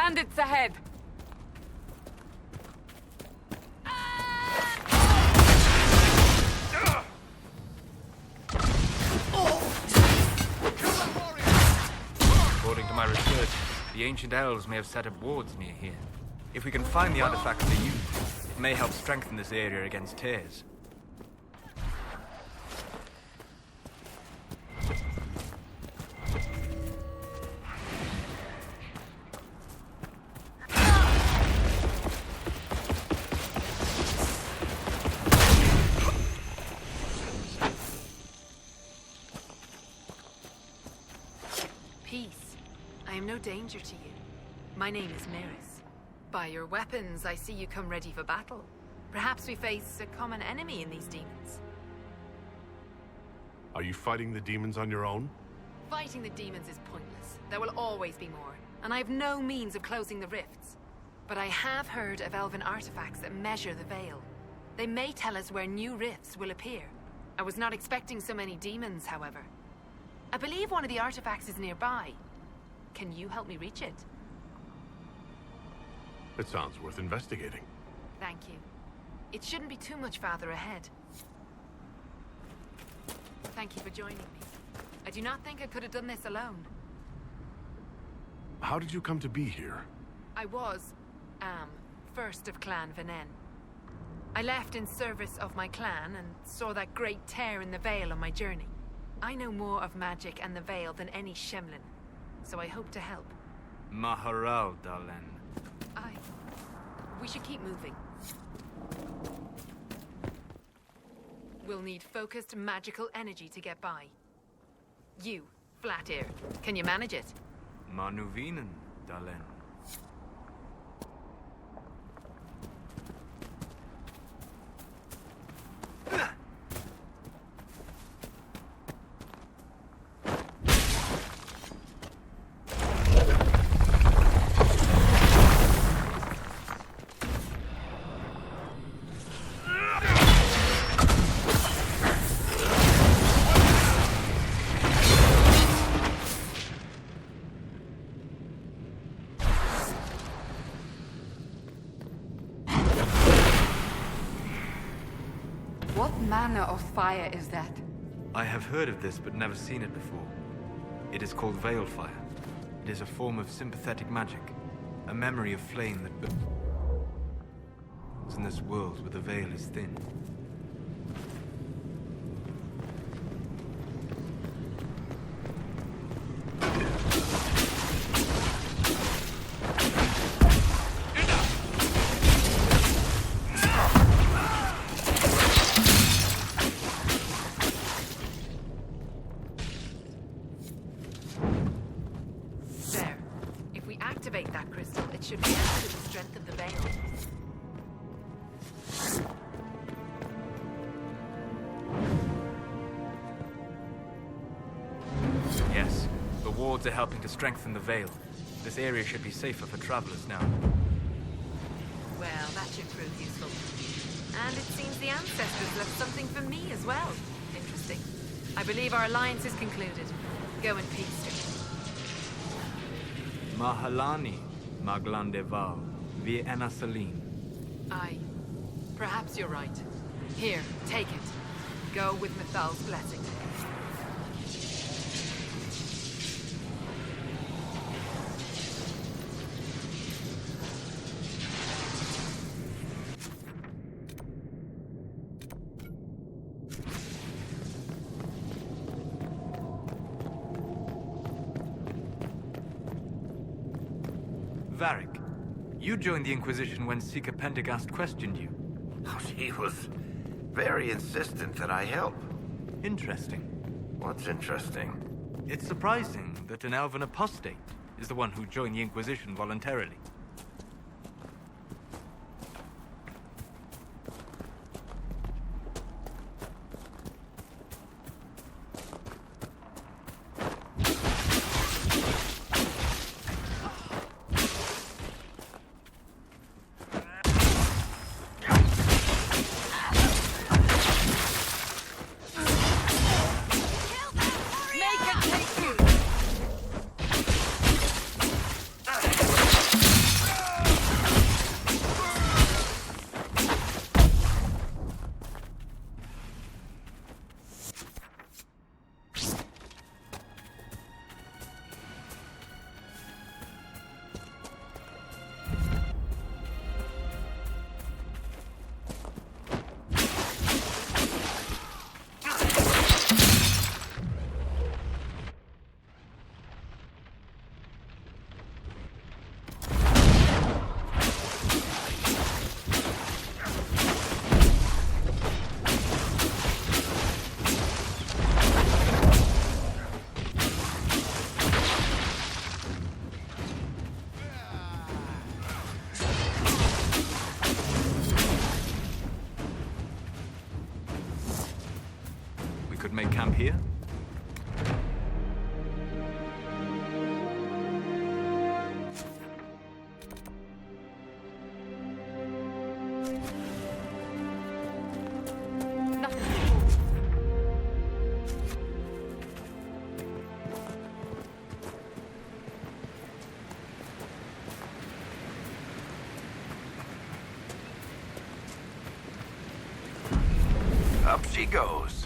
bandits ahead! According to my research, the ancient elves may have set up wards near here. If we can find the artifacts they used, it may help strengthen this area against tears. Peace. I am no danger to you. My name is Maris. By your weapons, I see you come ready for battle. Perhaps we face a common enemy in these demons. Are you fighting the demons on your own? Fighting the demons is pointless. There will always be more, and I have no means of closing the rifts. But I have heard of elven artifacts that measure the veil. They may tell us where new rifts will appear. I was not expecting so many demons, however. I believe one of the artifacts is nearby. Can you help me reach it? It sounds worth investigating. Thank you. It shouldn't be too much farther ahead. Thank you for joining me. I do not think I could have done this alone. How did you come to be here? I am, first of Clan Venen. I left in service of my clan and saw that great tear in the Veil on my journey. I know more of magic and the Veil than any Shemlin, so I hope to help. Maharal, Dalen. We should keep moving. We'll need focused magical energy to get by. You, Flat-Ear, can you manage it? Manuvinen, Dalen. What manner of fire is that? I have heard of this, but never seen it before. It is called Veil Fire. It is a form of sympathetic magic. A memory of flame that burns in this world where the veil is thin. Activate that crystal, it should react to the strength of the veil. Yes, the wards are helping to strengthen the veil. This area should be safer for travelers now. Well, that should prove useful. And it seems the ancestors left something for me as well. Interesting. I believe our alliance is concluded. Go in peace. Mahalani, Maglandeval, Vi Enasalim. Perhaps you're right. Here, take it. Go with Mithal's blessing. Varric, you joined the Inquisition when Seeker Pendergast questioned you. He was very insistent that I help. Interesting. What's interesting? It's surprising that an elven apostate is the one who joined the Inquisition voluntarily. could make camp here? Up she goes.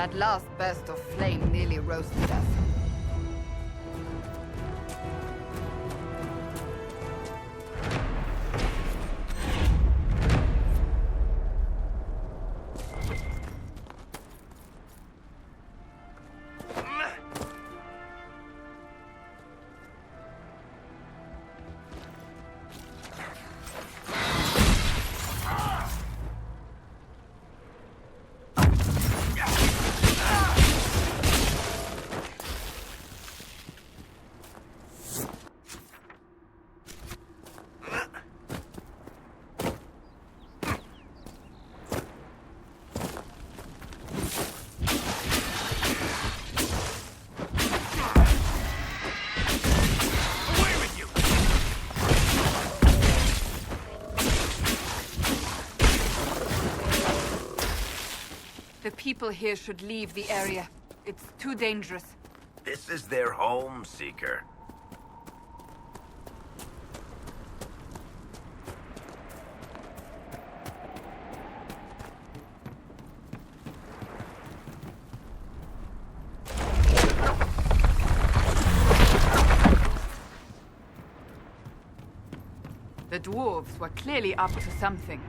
That last burst of flame nearly roasted us. The people here should leave the area. It's too dangerous. This is their home, Seeker. The dwarves were clearly up to something.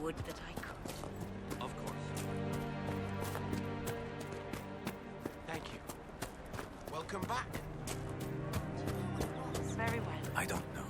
Would that I could. Of course. Thank you. Welcome back. Very well. I don't know.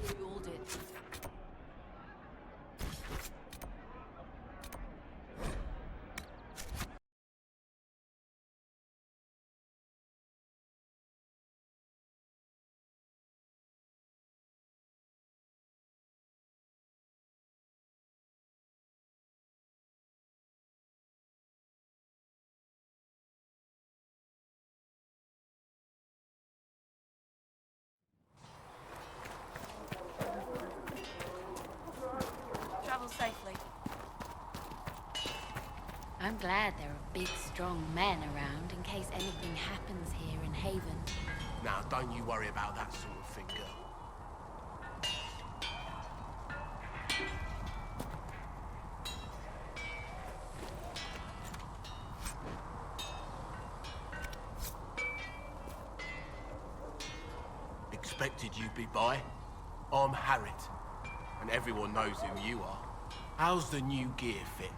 We all did. Travel safely. I'm glad there are big, strong men around in case anything happens here in Haven. Now, don't you worry about that sort of thing, girl. Expected you'd be by. I'm Harriet, and everyone knows who you are. How's the new gear fit?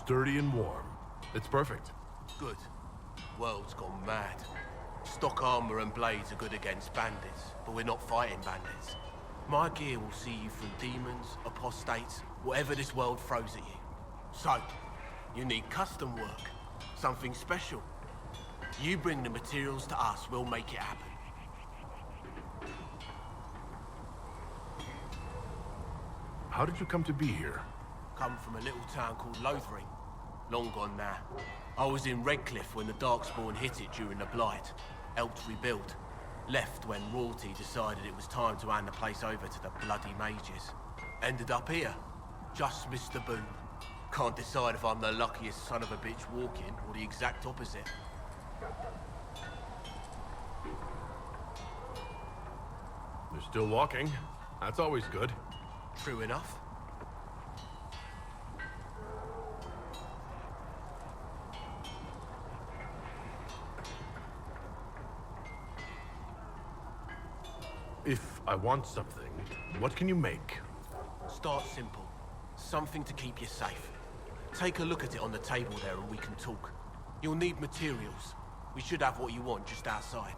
Sturdy and warm. It's perfect. Good. World's gone mad. Stock armor and blades are good against bandits, but we're not fighting bandits. My gear will see you through demons, apostates, whatever this world throws at you. So, you need custom work. Something special. You bring the materials to us, we'll make it happen. How did you come to be here? Come from a little town called Lothering. Long gone now. I was in Redcliffe when the Darkspawn hit it during the Blight. Helped rebuild. Left when royalty decided it was time to hand the place over to the bloody mages. Ended up here. Just missed the boom. Can't decide if I'm the luckiest son of a bitch walking or the exact opposite. They're still walking. That's always good. True enough. If I want something, what can you make? Start simple. Something to keep you safe. Take a look at it on the table there and we can talk. You'll need materials. We should have what you want just outside.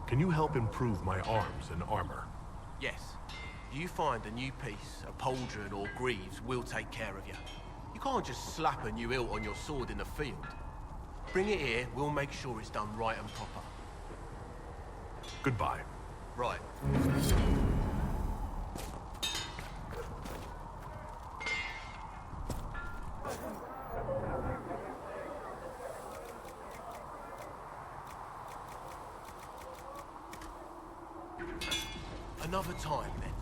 Can you help improve my arms and armor? Yes. You find a new piece, a pauldron or greaves, we'll take care of you. You can't just slap a new hilt on your sword in the field. Bring it here, we'll make sure it's done right and proper. Goodbye. Right. Another time, then.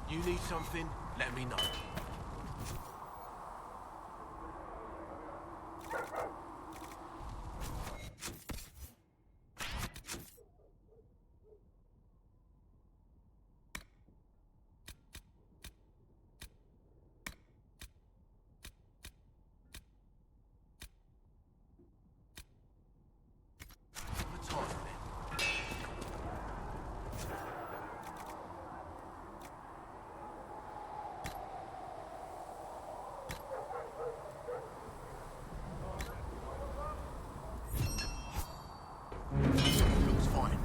You need something, let me know. Looks fine.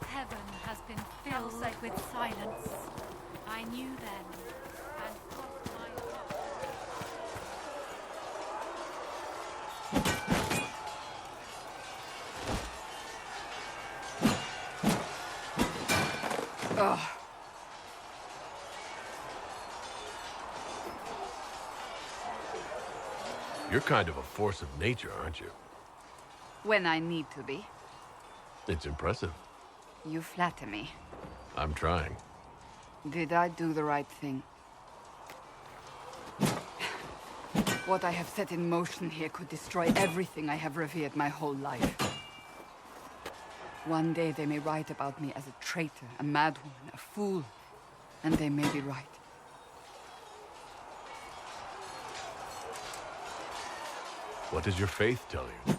Heaven has been filled with silence. I knew then, and crossed my heart. Ugh. You're kind of a force of nature, aren't you? When I need to be. It's impressive. You flatter me. I'm trying. Did I do the right thing? What I have set in motion here could destroy everything I have revered my whole life. One day they may write about me as a traitor, a madwoman, a fool, and they may be right. What does your faith tell you?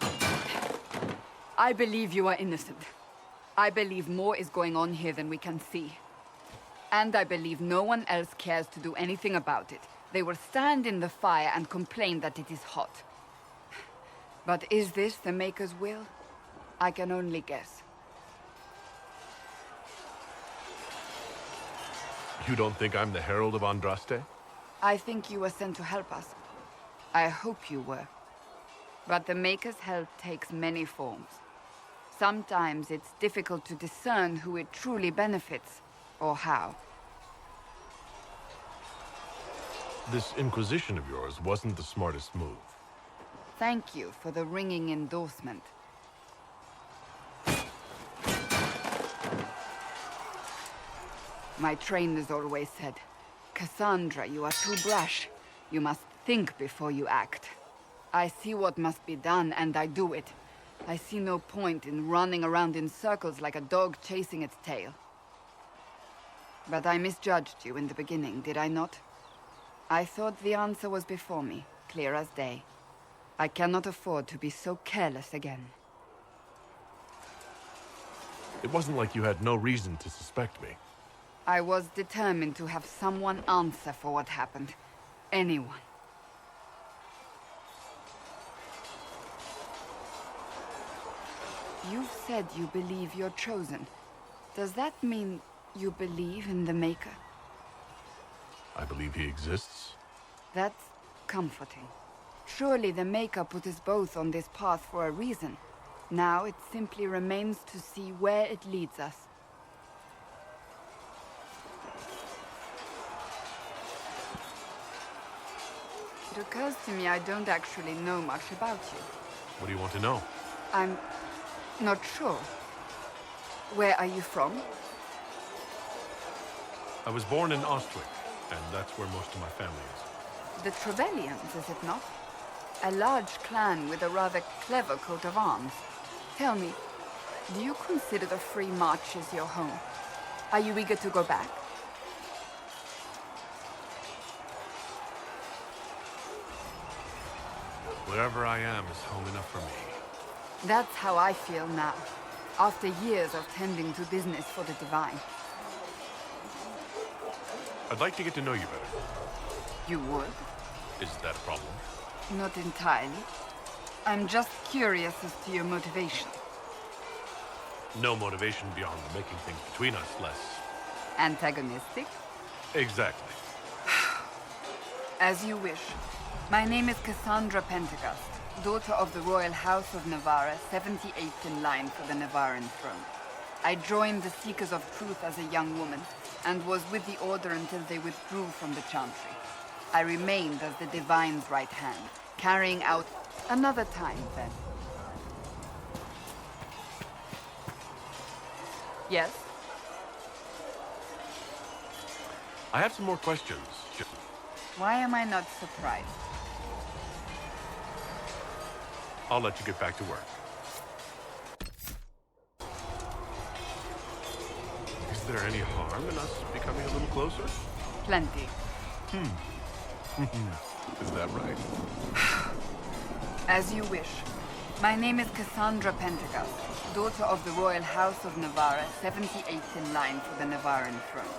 I believe you are innocent. I believe more is going on here than we can see. And I believe no one else cares to do anything about it. They will stand in the fire and complain that it is hot. But is this the Maker's will? I can only guess. You don't think I'm the Herald of Andraste? I think you were sent to help us. I hope you were. But the Maker's help takes many forms. Sometimes it's difficult to discern who it truly benefits, or how. This Inquisition of yours wasn't the smartest move. Thank you for the ringing endorsement. My trainers always said, Cassandra, you are too brash. You must think before you act. I see what must be done, and I do it. I see no point in running around in circles like a dog chasing its tail. But I misjudged you in the beginning, did I not? I thought the answer was before me, clear as day. I cannot afford to be so careless again. It wasn't like you had no reason to suspect me. I was determined to have someone answer for what happened. Anyone. You've said you believe you're chosen. Does that mean you believe in the Maker? I believe he exists. That's comforting. Surely the Maker put us both on this path for a reason. Now it simply remains to see where it leads us. It occurs to me I don't actually know much about you. What do you want to know? I'm not sure. Where are you from? I was born in Ostwick, and that's where most of my family is. The Trevelyan's, is it not? A large clan with a rather clever coat of arms. Tell me, do you consider the Free Marches your home? Are you eager to go back? Wherever I am is home enough for me. That's how I feel now, after years of tending to business for the Divine. I'd like to get to know you better. You would? Is that a problem? Not entirely. I'm just curious as to your motivation. No motivation beyond making things between us less... Antagonistic? Exactly. As you wish. My name is Cassandra Pentecost, daughter of the Royal House of Navarra, 78th in line for the Navarran throne. I joined the Seekers of Truth as a young woman, and was with the Order until they withdrew from the Chantry. I remained as the Divine's right hand, carrying out another time then. Yes? I have some more questions. Why am I not surprised? I'll let you get back to work. Is there any harm in us becoming a little closer? Plenty. Is that right? As you wish. My name is Cassandra Pentecost, daughter of the Royal House of Navarra, 78th in line for the Navarran throne.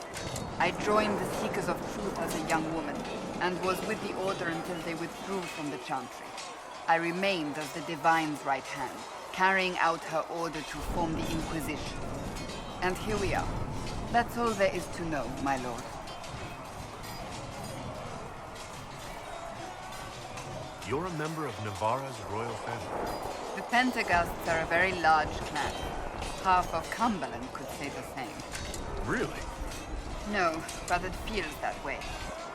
I joined the Seekers of Truth as a young woman, and was with the Order until they withdrew from the Chantry. I remained as the Divine's right hand, carrying out her order to form the Inquisition. And here we are. That's all there is to know, my lord. You're a member of Navarra's royal family. The Pentecosts are a very large clan. Half of Cumberland could say the same. Really? No, but it feels that way.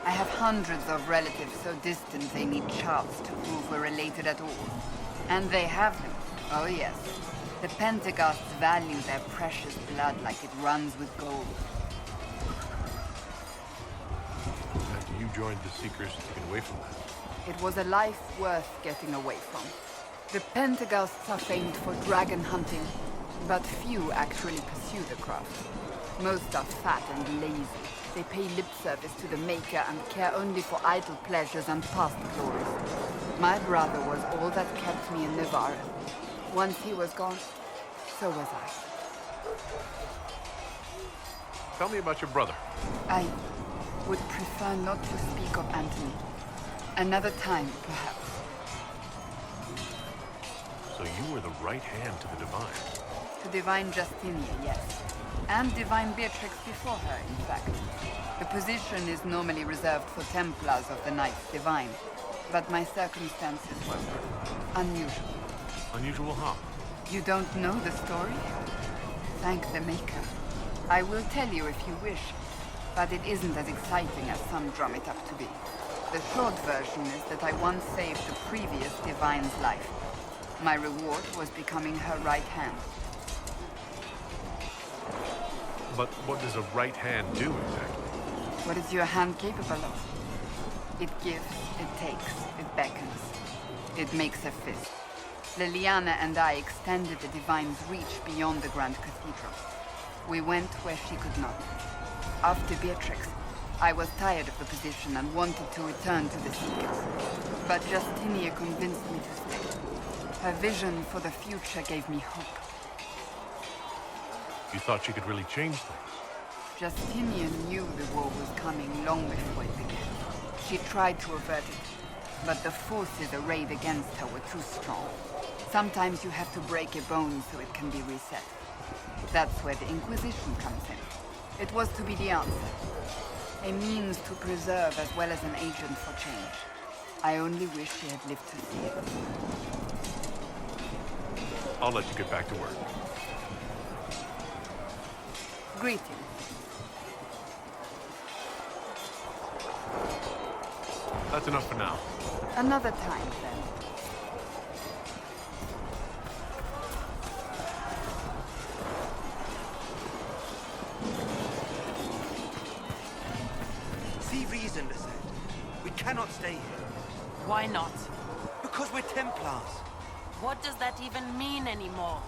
I have hundreds of relatives so distant they need charts to prove we're related at all. And they have them. Oh yes. The Pentecosts value their precious blood like it runs with gold. And you joined the Seekers to get away from that? It was a life worth getting away from. The Pentecosts are famed for dragon hunting, but few actually pursue the craft. Most are fat and lazy. They pay lip service to the Maker and care only for idle pleasures and past glories. My brother was all that kept me in Navarra. Once he was gone, so was I. Tell me about your brother. I would prefer not to speak of Anthony. Another time, perhaps. So you were the right hand to the Divine? To Divine Justinia, yes. And Divine Beatrix before her, in fact. The position is normally reserved for Templars of the Knights Divine, but my circumstances were unusual. Unusual how? You don't know the story? Thank the Maker. I will tell you if you wish, but it isn't as exciting as some drum it up to be. The short version is that I once saved the previous Divine's life. My reward was becoming her right hand. But what does a right hand do exactly? What is your hand capable of? It gives, it takes, it beckons. It makes a fist. Liliana and I extended the Divine's reach beyond the Grand Cathedral. We went where she could not. After Beatrix, I was tired of the position and wanted to return to the Seekers. But Justinia convinced me to stay. Her vision for the future gave me hope. You thought she could really change things? Justinian knew the war was coming long before it began. She tried to avert it, but the forces arrayed against her were too strong. Sometimes you have to break a bone so it can be reset. That's where the Inquisition comes in. It was to be the answer. A means to preserve as well as an agent for change. I only wish she had lived to see it. I'll let you get back to work. Greetings. That's enough for now. Another time, then. See reason, Lisette. We cannot stay here. Why not? Because we're Templars. What does that even mean anymore?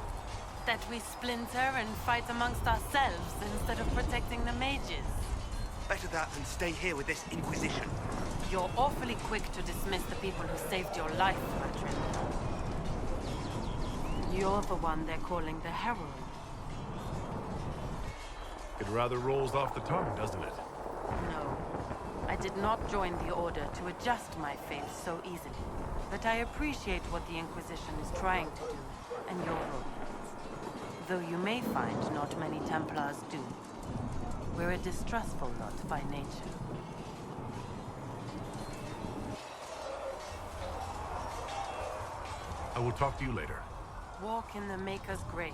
That we splinter and fight amongst ourselves instead of protecting the mages? Better that than stay here with this Inquisition. You're awfully quick to dismiss the people who saved your life, Matrin. You're the one they're calling the Herald. It rather rolls off the tongue, doesn't it? No. I did not join the Order to adjust my faith so easily. But I appreciate what the Inquisition is trying to do, and your role. Though you may find not many Templars do. We're a distrustful lot by nature. I will talk to you later. Walk in the Maker's grace.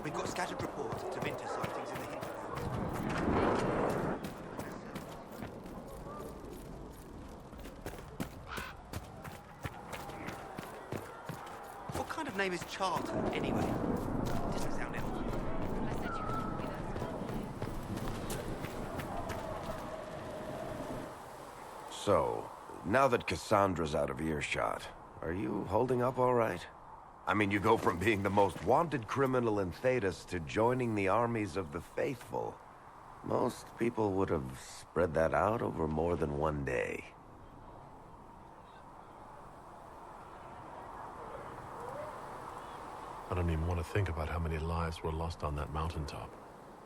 We've got scattered reports of Tevinter sightings in the hinterlands. What kind of name is Charter, anyway? Doesn't sound ill. So, now that Cassandra's out of earshot, are you holding up all right? I mean, you go from being the most wanted criminal in Thedas to joining the armies of the faithful. Most people would have spread that out over more than one day. I don't even want to think about how many lives were lost on that mountaintop.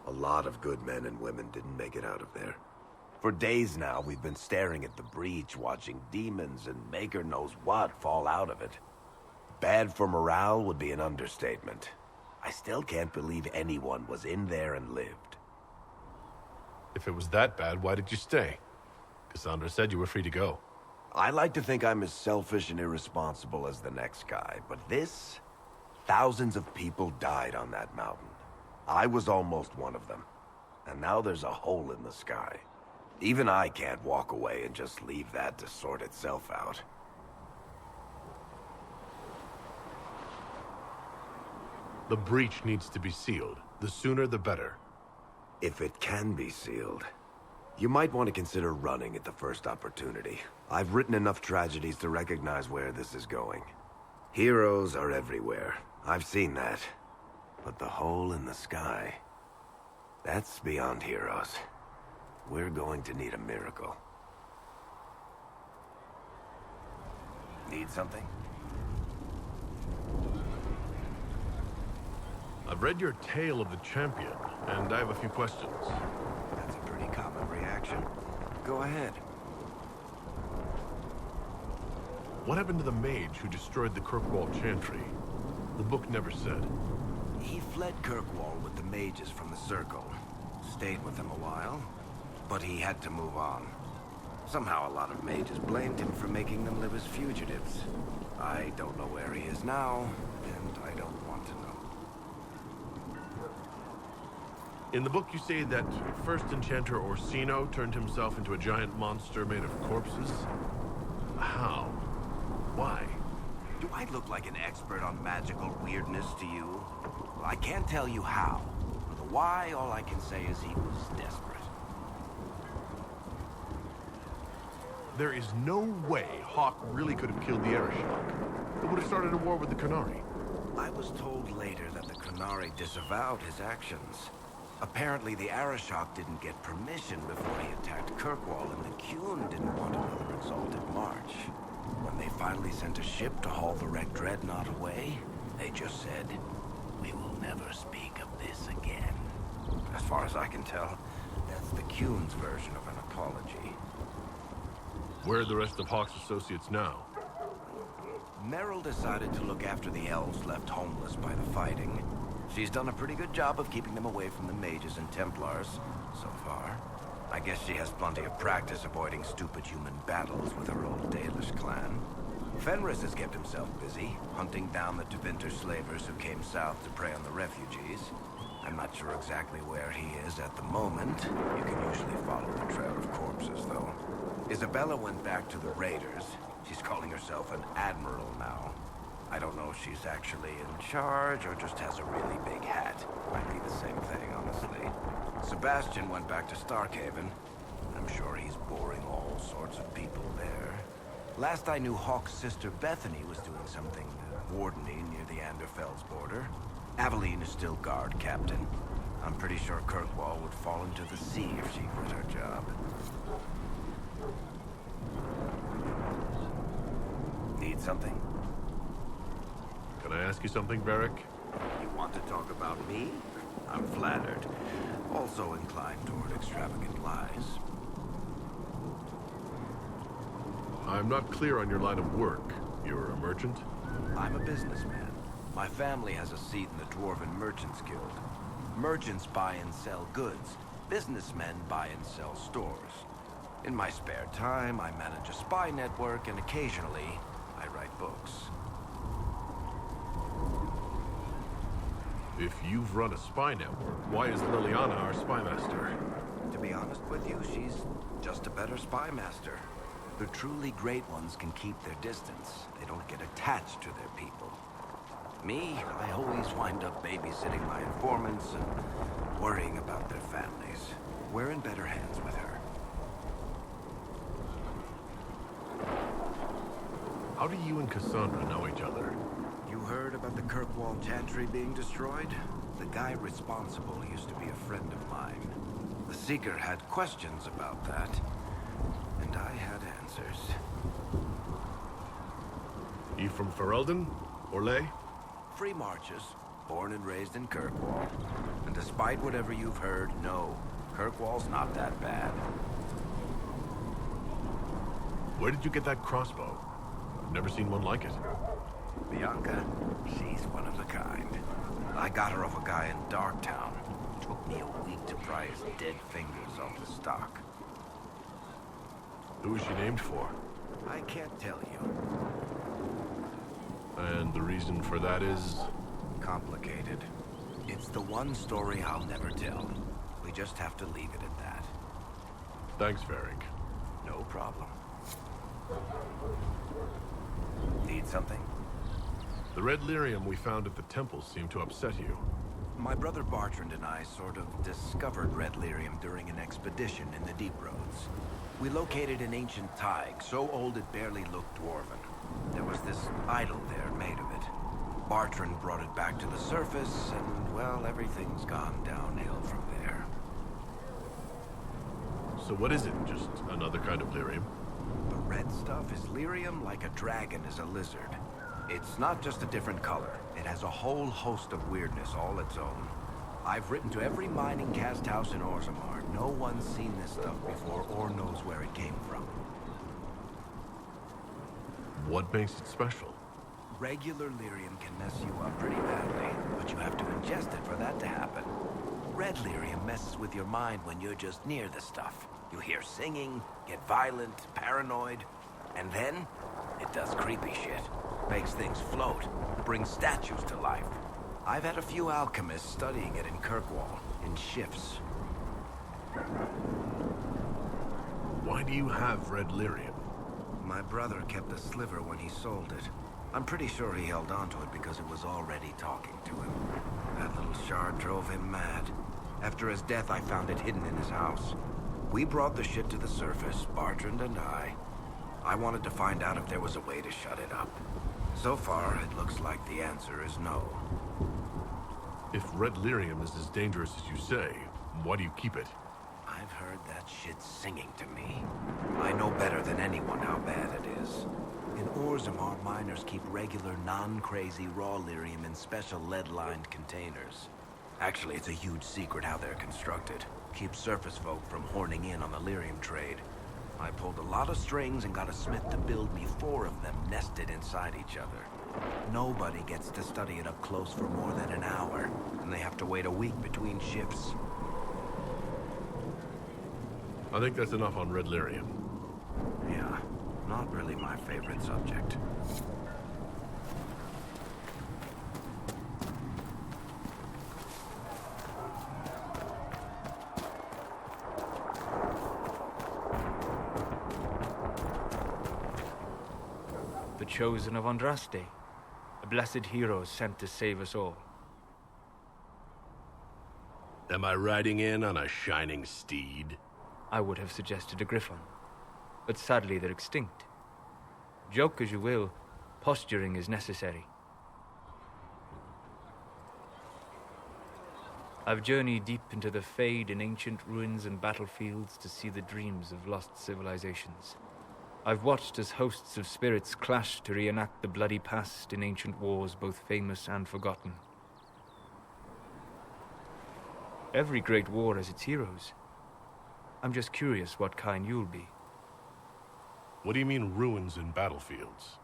A lot of good men and women didn't make it out of there. For days now, we've been staring at the breach, watching demons and Maker knows what fall out of it. Bad for morale would be an understatement. I still can't believe anyone was in there and lived. If it was that bad, why did you stay? Cassandra said you were free to go. I like to think I'm as selfish and irresponsible as the next guy, but this... Thousands of people died on that mountain. I was almost one of them. And now there's a hole in the sky. Even I can't walk away and just leave that to sort itself out. The breach needs to be sealed. The sooner the better. If it can be sealed, you might want to consider running at the first opportunity. I've written enough tragedies to recognize where this is going. Heroes are everywhere. I've seen that. But the hole in the sky, that's beyond heroes. We're going to need a miracle. Need something? I've read your Tale of the Champion, and I have a few questions. That's a pretty common reaction. Go ahead. What happened to the mage who destroyed the Kirkwall Chantry? The book never said. He fled Kirkwall with the mages from the Circle. Stayed with them a while, but he had to move on. Somehow a lot of mages blamed him for making them live as fugitives. I don't know where he is now, and I don't want to know. In the book you say that first enchanter Orsino turned himself into a giant monster made of corpses. How? Why? Do I look like an expert on magical weirdness to you? Well, I can't tell you how. For the why, all I can say is he was desperate. There is no way Hawk really could have killed the Arishok. It would have started a war with the Qunari. I was told later that the Qunari disavowed his actions. Apparently, the Arishok didn't get permission before he attacked Kirkwall, and the Qun didn't want another exalted march. When they finally sent a ship to haul the wrecked dreadnought away, they just said, "We will never speak of this again." As far as I can tell, that's the Qun's version of an apology. Where are the rest of Hawk's associates now? Meryl decided to look after the elves left homeless by the fighting. She's done a pretty good job of keeping them away from the mages and Templars, so far. I guess she has plenty of practice avoiding stupid human battles with her old Dalish clan. Fenris has kept himself busy, hunting down the Tevinter slavers who came south to prey on the refugees. I'm not sure exactly where he is at the moment. You can usually follow the trail of corpses, though. Isabella went back to the raiders. She's calling herself an admiral now. I don't know if she's actually in charge or just has a really big hat. Might be the same thing, honestly. Sebastian went back to Starkhaven. I'm sure he's boring all sorts of people there. Last I knew, Hawk's sister Bethany was doing something wardening near the Anderfell's border. Aveline is still guard captain. I'm pretty sure Kirkwall would fall into the sea if she quit her job. Need something? Can I ask you something, Varric? You want to talk about me? I'm flattered. Also inclined toward extravagant lies. I'm not clear on your line of work. You're a merchant? I'm a businessman. My family has a seat in the Dwarven Merchants Guild. Merchants buy and sell goods. Businessmen buy and sell stores. In my spare time, I manage a spy network, and occasionally, I write books. If you've run a spy network, why is Liliana our spy master? To be honest with you, she's just a better spy master. The truly great ones can keep their distance. They don't get attached to their people. Me, I always wind up babysitting my informants and worrying about their families. We're in better hands with her. How do you and Cassandra know each other? You heard about the Kirkwall Chantry being destroyed? The guy responsible used to be a friend of mine. The Seeker had questions about that, and I had answers. You from Ferelden? Orlais? Free marches, born and raised in Kirkwall. And despite whatever you've heard, no, Kirkwall's not that bad. Where did you get that crossbow? I've never seen one like it. Bianca, she's one of a kind. I got her off a guy in Darktown. Took me a week to pry his dead fingers off the stock. Who is she named for? I can't tell you. And the reason for that is? Complicated. It's the one story I'll never tell. We just have to leave it at that. Thanks, Varric. No problem. Need something? The red lyrium we found at the temple seemed to upset you. My brother Bartrand and I sort of discovered red lyrium during an expedition in the Deep Roads. We located an ancient thaig, so old it barely looked dwarven. There was this idol there made of it. Bartrand brought it back to the surface, and, well, everything's gone downhill from there. So what is it? Just another kind of lyrium? The red stuff is lyrium like a dragon is a lizard. It's not just a different color. It has a whole host of weirdness all its own. I've written to every mining cast house in Orzammar. No one's seen this stuff before or knows where it came from. What makes it special? Regular lyrium can mess you up pretty badly, but you have to ingest it for that to happen. Red lyrium messes with your mind when you're just near the stuff. You hear singing, get violent, paranoid, and then it does creepy shit. Makes things float, brings statues to life. I've had a few alchemists studying it in Kirkwall, in shifts. Why do you have red lyrium? My brother kept a sliver when he sold it. I'm pretty sure he held on to it because it was already talking to him. That little shard drove him mad. After his death, I found it hidden in his house. We brought the shit to the surface, Bartrand and I. I wanted to find out if there was a way to shut it up. So far, it looks like the answer is no. If red lyrium is as dangerous as you say, why do you keep it? I've heard that shit singing to me. I know better than anyone how bad it is. In Orzammar, miners keep regular, non-crazy raw lyrium in special lead-lined containers. Actually, it's a huge secret how they're constructed. Keeps surface folk from horning in on the lyrium trade. I pulled a lot of strings and got a smith to build me 4 of them nested inside each other. Nobody gets to study it up close for more than an hour, and they have to wait a week between shifts. I think that's enough on red lyrium. Yeah, not really my favorite subject. The chosen of Andraste, a blessed hero sent to save us all. Am I riding in on a shining steed? I would have suggested a griffon, but sadly they're extinct. Joke as you will, posturing is necessary. I've journeyed deep into the Fade in ancient ruins and battlefields to see the dreams of lost civilizations. I've watched as hosts of spirits clash to reenact the bloody past in ancient wars, both famous and forgotten. Every great war has its heroes. I'm just curious what kind you'll be. What do you mean, ruins and battlefields?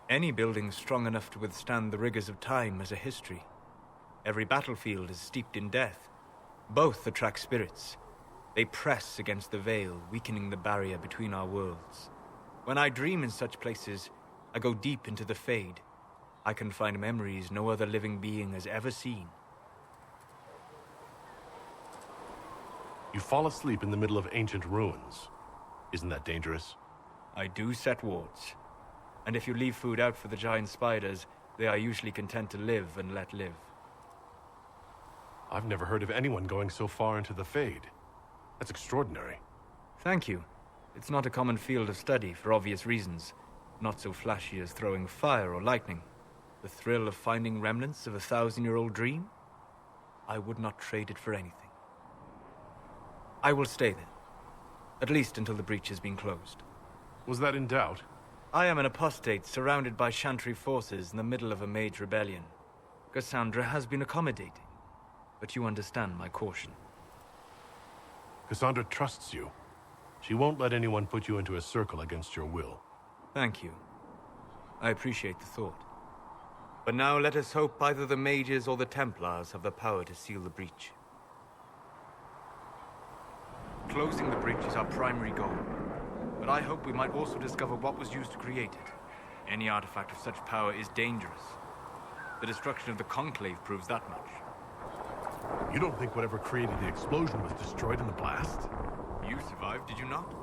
Any building strong enough to withstand the rigors of time has a history. Every battlefield is steeped in death. Both attract spirits. They press against the veil, weakening the barrier between our worlds. When I dream in such places, I go deep into the Fade. I can find memories no other living being has ever seen. You fall asleep in the middle of ancient ruins. Isn't that dangerous? I do set wards. And if you leave food out for the giant spiders, they are usually content to live and let live. I've never heard of anyone going so far into the Fade. That's extraordinary. Thank you. It's not a common field of study for obvious reasons. Not so flashy as throwing fire or lightning. The thrill of finding remnants of a 1,000-year-old dream? I would not trade it for anything. I will stay there. At least until the breach has been closed. Was that in doubt? I am an apostate surrounded by Chantry forces in the middle of a mage rebellion. Cassandra has been accommodating, but you understand my caution. Cassandra trusts you. She won't let anyone put you into a circle against your will. Thank you. I appreciate the thought. But now let us hope either the mages or the Templars have the power to seal the breach. Closing the breach is our primary goal, but I hope we might also discover what was used to create it. Any artifact of such power is dangerous. The destruction of the Conclave proves that much. You don't think whatever created the explosion was destroyed in the blast? You survived, did you not?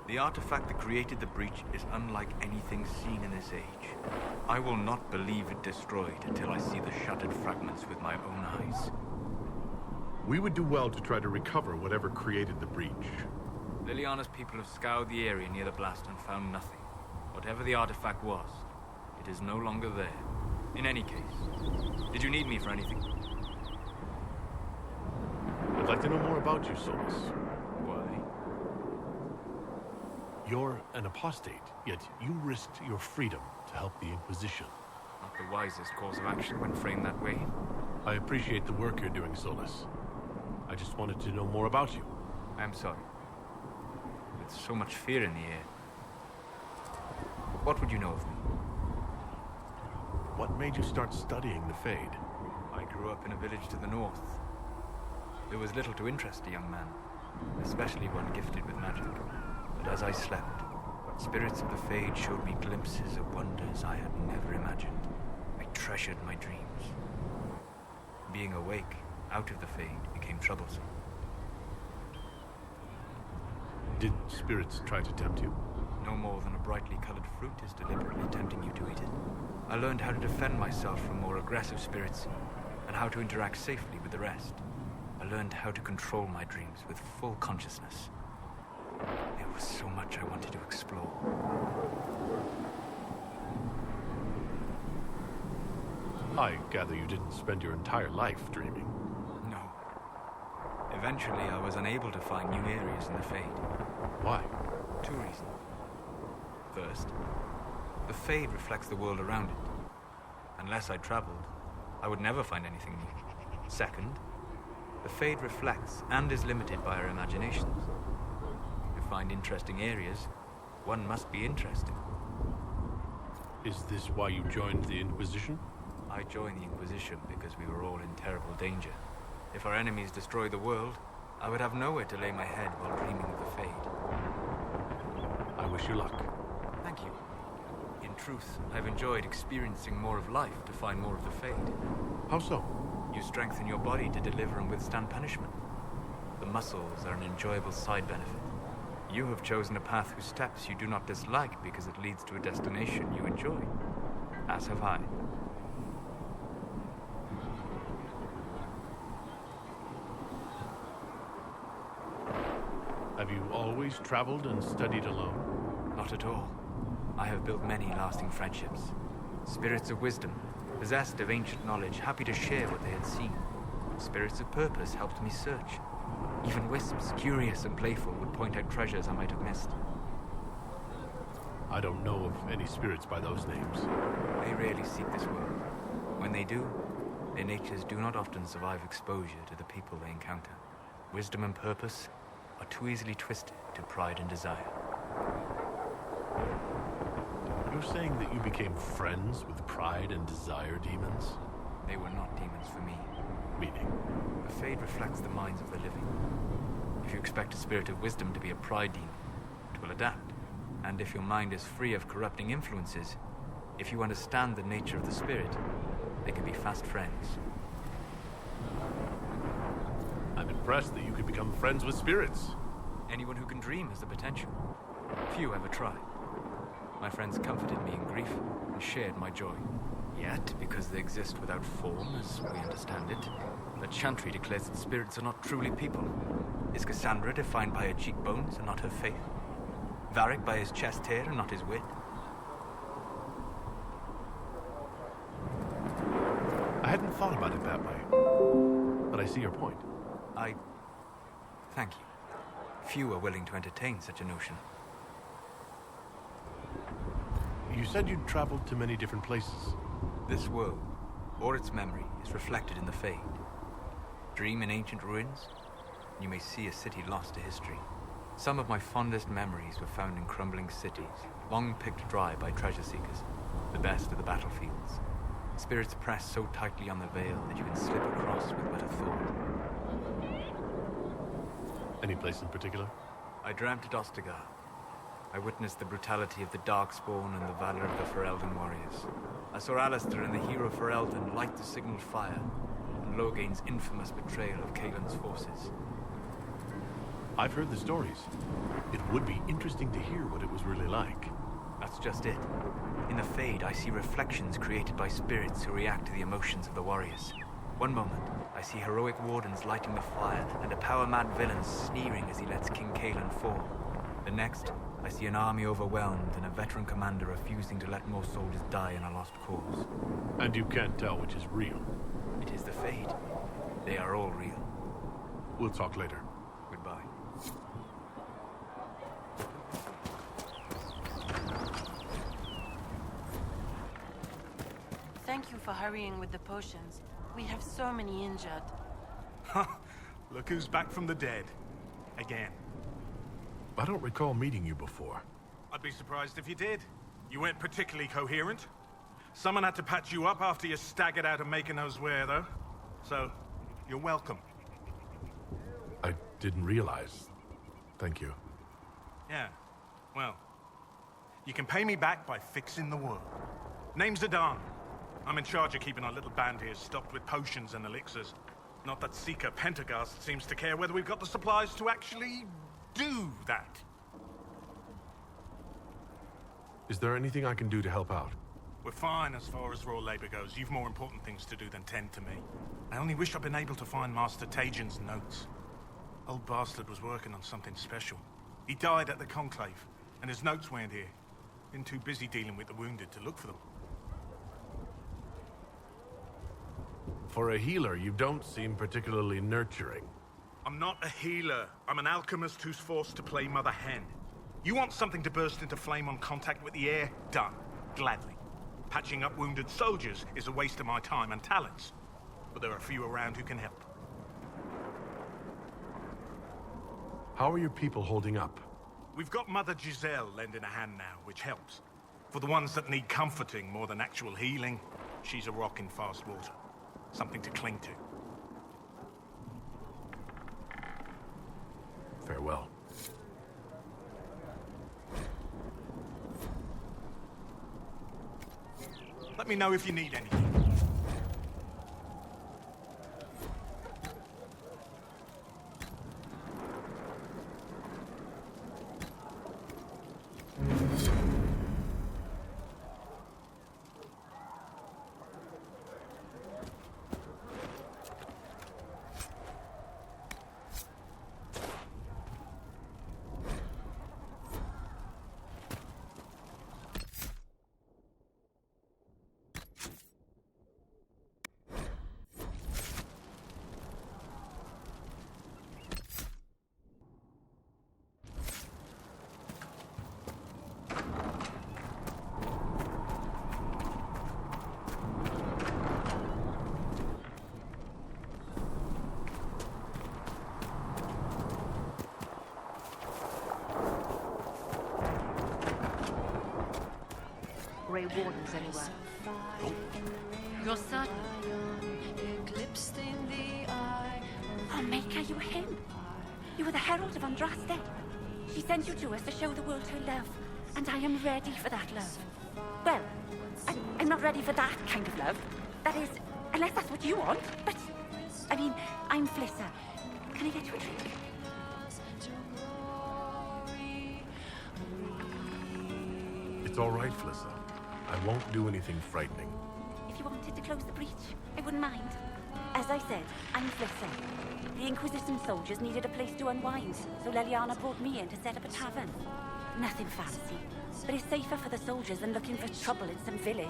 The artifact that created the breach is unlike anything seen in this age. I will not believe it destroyed until I see the shattered fragments with my own eyes. We would do well to try to recover whatever created the breach. Liliana's people have scoured the area near the blast and found nothing. Whatever the artifact was, it is no longer there. In any case, did you need me for anything? I'd like to know more about you, Solus. Why? You're an apostate, yet you risked your freedom to help the Inquisition. Not the wisest course of action when framed that way. I appreciate the work you're doing, Solus. I just wanted to know more about you. I'm sorry. With so much fear in the air. What would you know of me? What made you start studying the Fade? I grew up in a village to the north. There was little to interest a young man, especially one gifted with magic. But as I slept, spirits of the Fade showed me glimpses of wonders I had never imagined. I treasured my dreams. Being awake, out of the Fade, became troublesome. Did spirits try to tempt you? No more than a brightly colored fruit is deliberately tempting you to eat it. I learned how to defend myself from more aggressive spirits, and how to interact safely with the rest. I learned how to control my dreams with full consciousness. There was so much I wanted to explore. I gather you didn't spend your entire life dreaming. No. Eventually, I was unable to find new areas in the Fade. Why? 2 reasons. First, the Fade reflects the world around it. Unless I traveled, I would never find anything new. Second, the Fade reflects and is limited by our imaginations. To find interesting areas, one must be interested. Is this why you joined the Inquisition? I joined the Inquisition because we were all in terrible danger. If our enemies destroyed the world, I would have nowhere to lay my head while dreaming of the Fade. I wish you luck. Thank you. In truth, I've enjoyed experiencing more of life to find more of the Fade. How so? You strengthen your body to deliver and withstand punishment. The muscles are an enjoyable side benefit. You have chosen a path whose steps you do not dislike because it leads to a destination you enjoy. As have I. Have you always traveled and studied alone? Not at all. I have built many lasting friendships. Spirits of wisdom, possessed of ancient knowledge, happy to share what they had seen. Spirits of purpose helped me search. Even wisps, curious and playful, would point out treasures I might have missed. I don't know of any spirits by those names. They rarely seek this world. When they do, their natures do not often survive exposure to the people they encounter. Wisdom and purpose are too easily twisted to pride and desire. You're saying that you became friends with pride and desire demons? They were not demons for me. Meaning? The Fade reflects the minds of the living. If you expect a spirit of wisdom to be a pride demon, it will adapt. And if your mind is free of corrupting influences, if you understand the nature of the spirit, they can be fast friends. I'm impressed that you could become friends with spirits. Anyone who can dream has the potential. Few ever try. My friends comforted me in grief and shared my joy. Yet, because they exist without form, as we understand it, the Chantry declares that spirits are not truly people. Is Cassandra defined by her cheekbones and not her faith? Varric by his chest hair and not his wit? I hadn't thought about it that way, but I see your point. Thank you. Few are willing to entertain such a notion. You said you'd traveled to many different places. This world, or its memory, is reflected in the Fade. Dream in ancient ruins, and you may see a city lost to history. Some of my fondest memories were found in crumbling cities, long picked dry by treasure seekers, the best of the battlefields. Spirits press so tightly on the veil that you can slip across with but a thought. Any place in particular? I dreamt at Ostagar. I witnessed the brutality of the Darkspawn and the valor of the Ferelden warriors. I saw Alistair and the hero Ferelden light the signaled fire, and Logain's infamous betrayal of Caelan's forces. I've heard the stories. It would be interesting to hear what it was really like. That's just it. In the Fade, I see reflections created by spirits who react to the emotions of the warriors. One moment, I see heroic wardens lighting the fire and a power-mad villain sneering as he lets King Caelan fall. The next, I see an army overwhelmed and a veteran commander refusing to let more soldiers die in a lost cause. And you can't tell which is real. It is the Fade. They are all real. We'll talk later. Goodbye. Thank you for hurrying with the potions. We have so many injured. Look who's back from the dead. Again. I don't recall meeting you before. I'd be surprised if you did. You weren't particularly coherent. Someone had to patch you up after you staggered out of making those wear, though. So, you're welcome. I didn't realize. Thank you. Yeah, well, you can pay me back by fixing the world. Name's Adan. I'm in charge of keeping our little band here stocked with potions and elixirs. Not that Seeker Pentagast seems to care whether we've got the supplies to actually do that. Is there anything I can do to help out? We're fine as far as raw labor goes. You've more important things to do than tend to me. I only wish I'd been able to find Master Tajin's notes. Old bastard was working on something special. He died at the Conclave, and his notes weren't here. Been too busy dealing with the wounded to look for them. For a healer, you don't seem particularly nurturing. I'm not a healer. I'm an alchemist who's forced to play Mother Hen. You want something to burst into flame on contact with the air? Done. Gladly. Patching up wounded soldiers is a waste of my time and talents. But there are a few around who can help. How are your people holding up? We've got Mother Giselle lending a hand now, which helps. For the ones that need comforting more than actual healing, she's a rock in fast water. Something to cling to. Farewell. Let me know if you need anything. Grey Wardens anywhere. You're certain? Oh, Maker, you were him. You were the Herald of Andraste. She sent you to us to show the world her love, and I am ready for that love. Well, I'm not ready for that kind of love. That is, unless that's what you want. But, I mean, I'm Flissa. Can I get you a drink? It's all right, Flissa. I won't do anything frightening. If you wanted to close the breach, I wouldn't mind. As I said, I'm Flissa. The Inquisition soldiers needed a place to unwind, so Leliana brought me in to set up a tavern. Nothing fancy, but it's safer for the soldiers than looking for trouble in some village.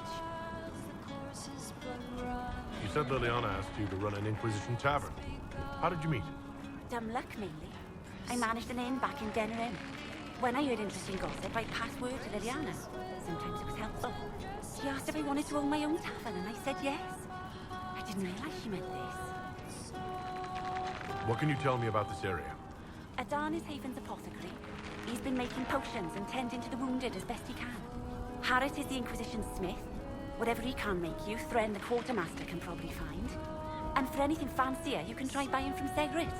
You said Liliana asked you to run an Inquisition tavern. How did you meet? Dumb luck, mainly. I managed an inn back in Denerim. When I heard interesting gossip, I passed word to Liliana. Sometimes it was helpful. She asked if I wanted to own my own tavern, and I said yes. I didn't realize she meant this. What can you tell me about this area? Adan is Haven's apothecary. He's been making potions and tending to the wounded as best he can. Harris is the Inquisition smith. Whatever he can't make you, Thren the quartermaster can probably find. And for anything fancier, you can try buying from Segrit.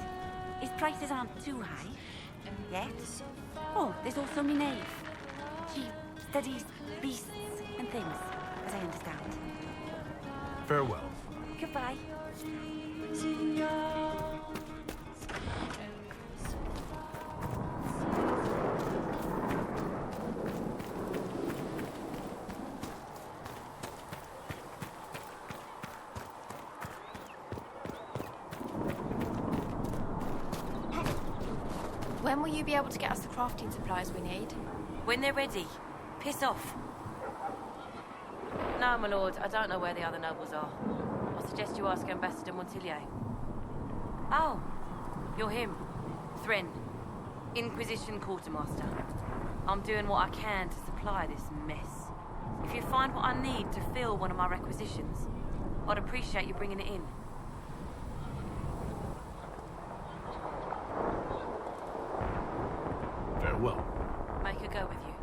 His prices aren't too high. Yet. Oh, there's also Minave. She studies beasts and things, as I understand. Farewell. Goodbye. When will you be able to get us the crafting supplies we need? When they're ready. Piss off. No, my lord, I don't know where the other nobles are. I suggest you ask Ambassador Montillier. Oh, you're him. Thren. Inquisition quartermaster. I'm doing what I can to supply this mess. If you find what I need to fill one of my requisitions, I'd appreciate you bringing it in. Farewell. Make a go with you.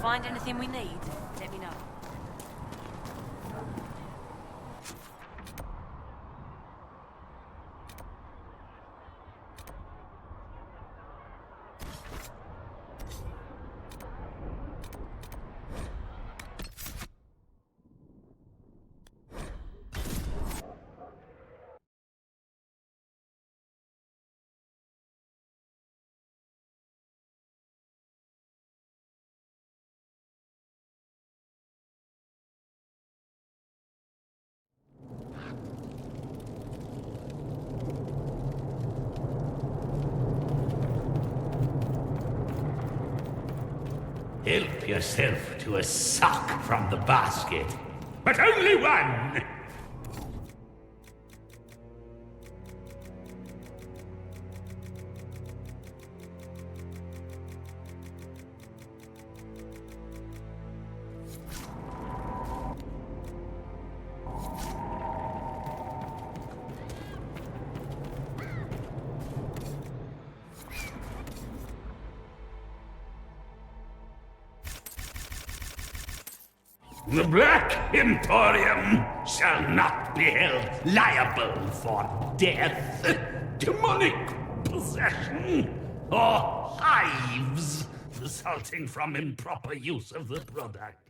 find anything we need, let me know. Help yourself to a sock from the basket. But only one! The Black Emporium shall not be held liable for death, demonic possession, or hives resulting from improper use of the product.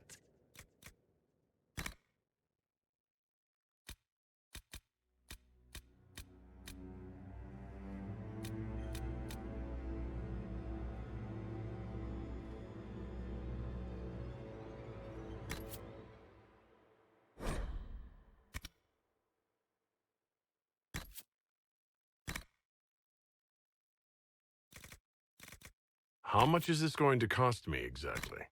How much is this going to cost me exactly?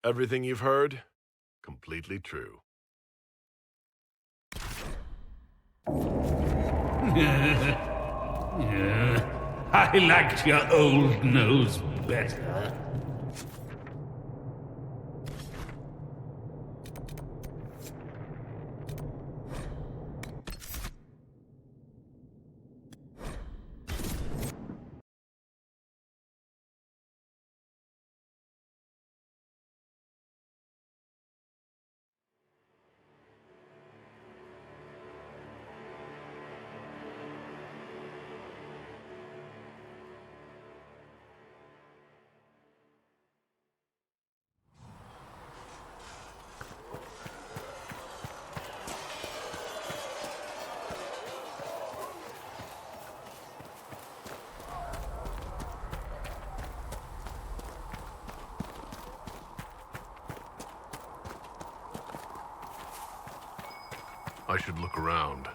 Everything you've heard, completely true. I liked your old nose better. I should look around.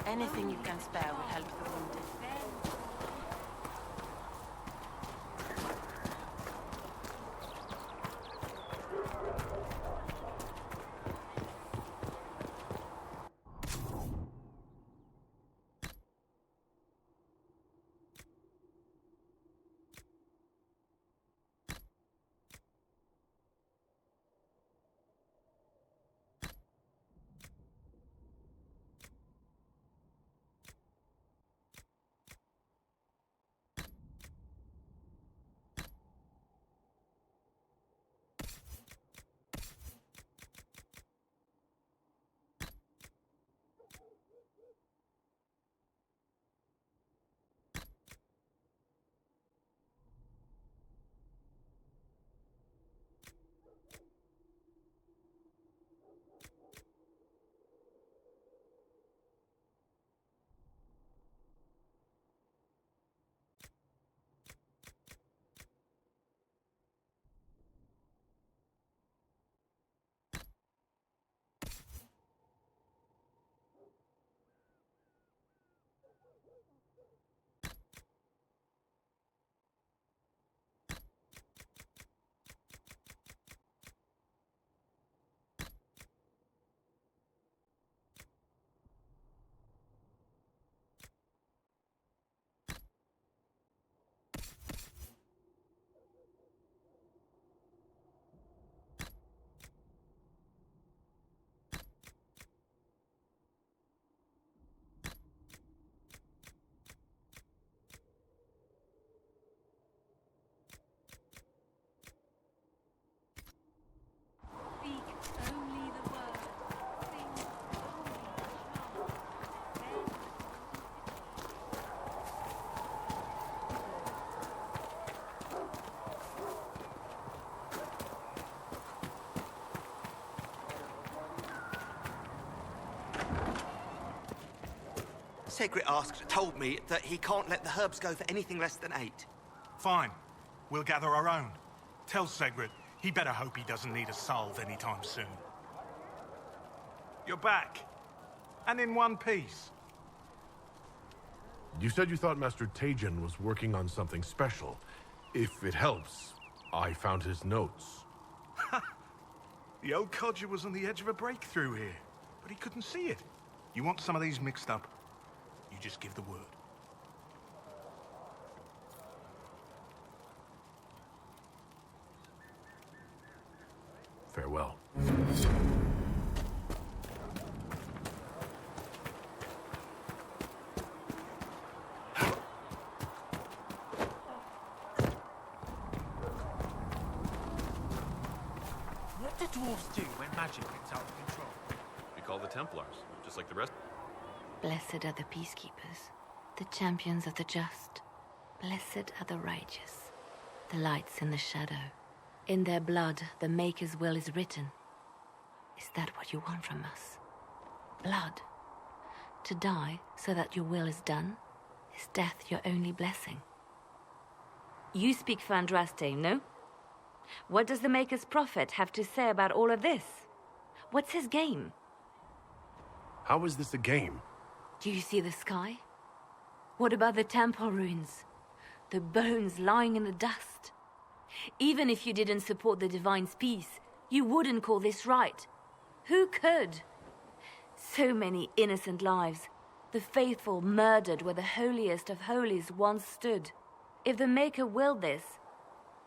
Anything you can spare will help the wounded. Segret told me that he can't let the herbs go for anything less than 8. Fine. We'll gather our own. Tell Segret he better hope he doesn't need a salve anytime soon. You're back. And in one piece. You said you thought Master Tejan was working on something special. If it helps, I found his notes. The old codger was on the edge of a breakthrough here, but he couldn't see it. You want some of these mixed up? You just give the word. Farewell. What do dwarves do when magic gets out of control? We call the Templars, just like the rest. Blessed are the peacekeepers, the champions of the just. Blessed are the righteous, the lights in the shadow. In their blood, the Maker's will is written. Is that what you want from us? Blood? To die so that your will is done? Is death your only blessing? You speak for Andraste, no? What does the Maker's prophet have to say about all of this? What's his game? How is this a game? Do you see the sky? What about the temple ruins? The bones lying in the dust? Even if you didn't support the Divine's peace, you wouldn't call this right. Who could? So many innocent lives. The faithful murdered where the holiest of holies once stood. If the Maker willed this,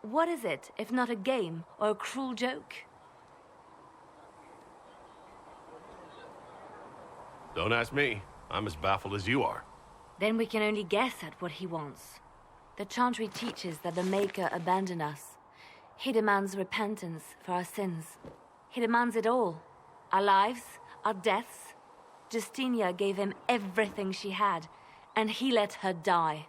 what is it if not a game or a cruel joke? Don't ask me. I'm as baffled as you are. Then we can only guess at what he wants. The Chantry teaches that the Maker abandoned us. He demands repentance for our sins. He demands it all. Our lives, our deaths. Justinia gave him everything she had, and he let her die.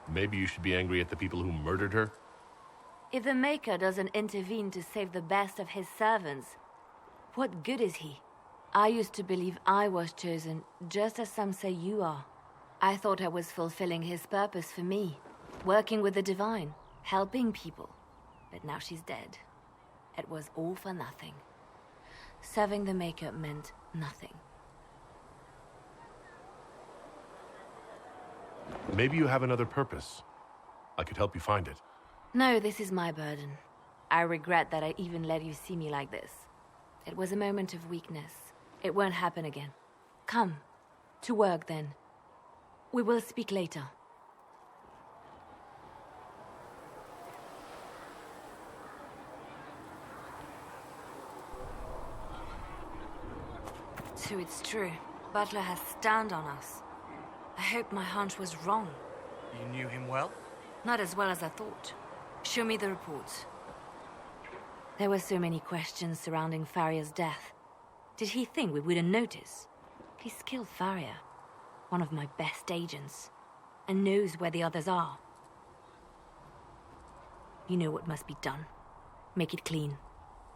Maybe you should be angry at the people who murdered her? If the Maker doesn't intervene to save the best of his servants, what good is he? I used to believe I was chosen, just as some say you are. I thought I was fulfilling his purpose for me, working with the Divine, helping people. But now she's dead. It was all for nothing. Serving the Maker meant nothing. Maybe you have another purpose. I could help you find it. No, this is my burden. I regret that I even let you see me like this. It was a moment of weakness. It won't happen again. Come. To work, then. We will speak later. So it's true. Butler has stand on us. I hope my hunch was wrong. You knew him well? Not as well as I thought. Show me the reports. There were so many questions surrounding Farria's death. Did he think we wouldn't notice? He's killed Farria, one of my best agents, and knows where the others are. You know what must be done. Make it clean.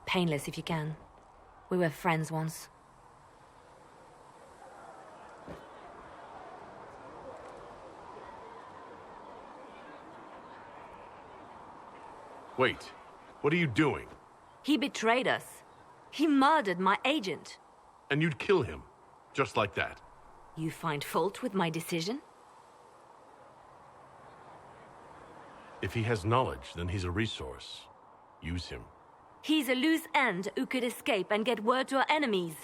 Painless if you can. We were friends once. Wait, what are you doing? He betrayed us. He murdered my agent. And you'd kill him, just like that. You find fault with my decision? If he has knowledge, then he's a resource. Use him. He's a loose end who could escape and get word to our enemies.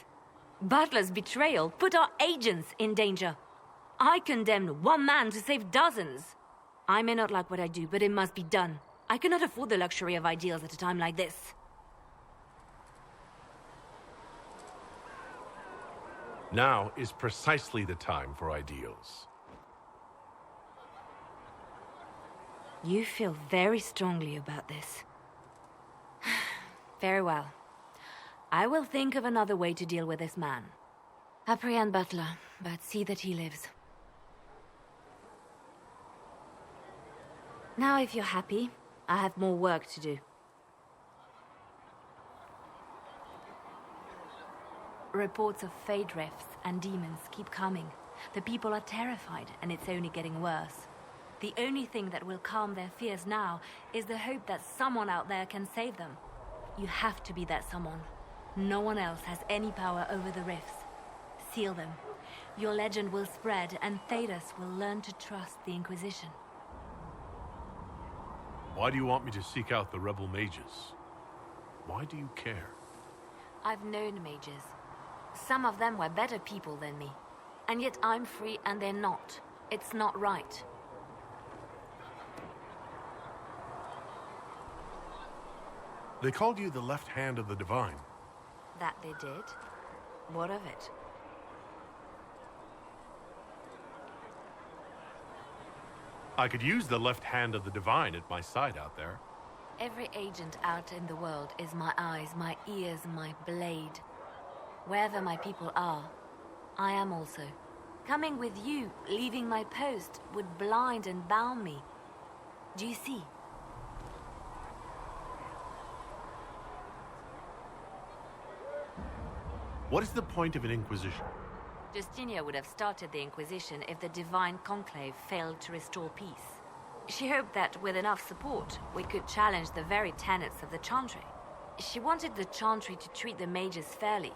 Butler's betrayal put our agents in danger. I condemned one man to save dozens. I may not like what I do, but it must be done. I cannot afford the luxury of ideals at a time like this. Now is precisely the time for ideals. You feel very strongly about this. Very well. I will think of another way to deal with this man. Apprehend Butler, but see that he lives. Now, if you're happy, I have more work to do. Reports of fade rifts and demons keep coming. The people are terrified, and it's only getting worse. The only thing that will calm their fears now is the hope that someone out there can save them. You have to be that someone. No one else has any power over the rifts. Seal them. Your legend will spread, and Thedas will learn to trust the Inquisition. Why do you want me to seek out the rebel mages? Why do you care? I've known mages. Some of them were better people than me. And yet I'm free and they're not. It's not right. They called you the left hand of the Divine. That they did? What of it? I could use the left hand of the Divine at my side out there. Every agent out in the world is my eyes, my ears, my blade. Wherever my people are, I am also. Coming with you, leaving my post, would blind and bound me. Do you see? What is the point of an Inquisition? Justinia would have started the Inquisition if the Divine Conclave failed to restore peace. She hoped that with enough support, we could challenge the very tenets of the Chantry. She wanted the Chantry to treat the mages fairly.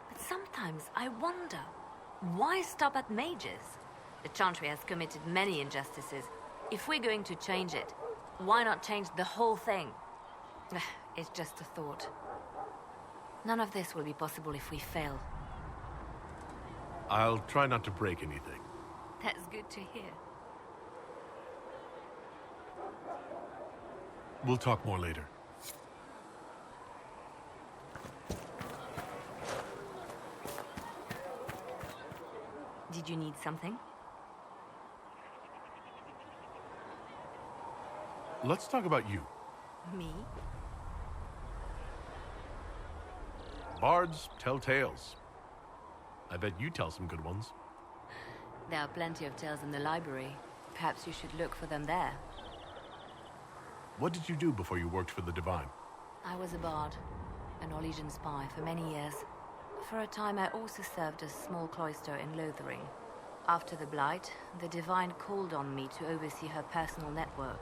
But sometimes I wonder, why stop at mages? The Chantry has committed many injustices. If we're going to change it, why not change the whole thing? It's just a thought. None of this will be possible if we fail. I'll try not to break anything. That's good to hear. We'll talk more later. Did you need something? Let's talk about you. Me? Bards tell tales. I bet you tell some good ones. There are plenty of tales in the library. Perhaps you should look for them there. What did you do before you worked for the Divine? I was a bard, an Orlesian spy for many years. For a time I also served a small cloister in Lothering. After the Blight, the Divine called on me to oversee her personal network.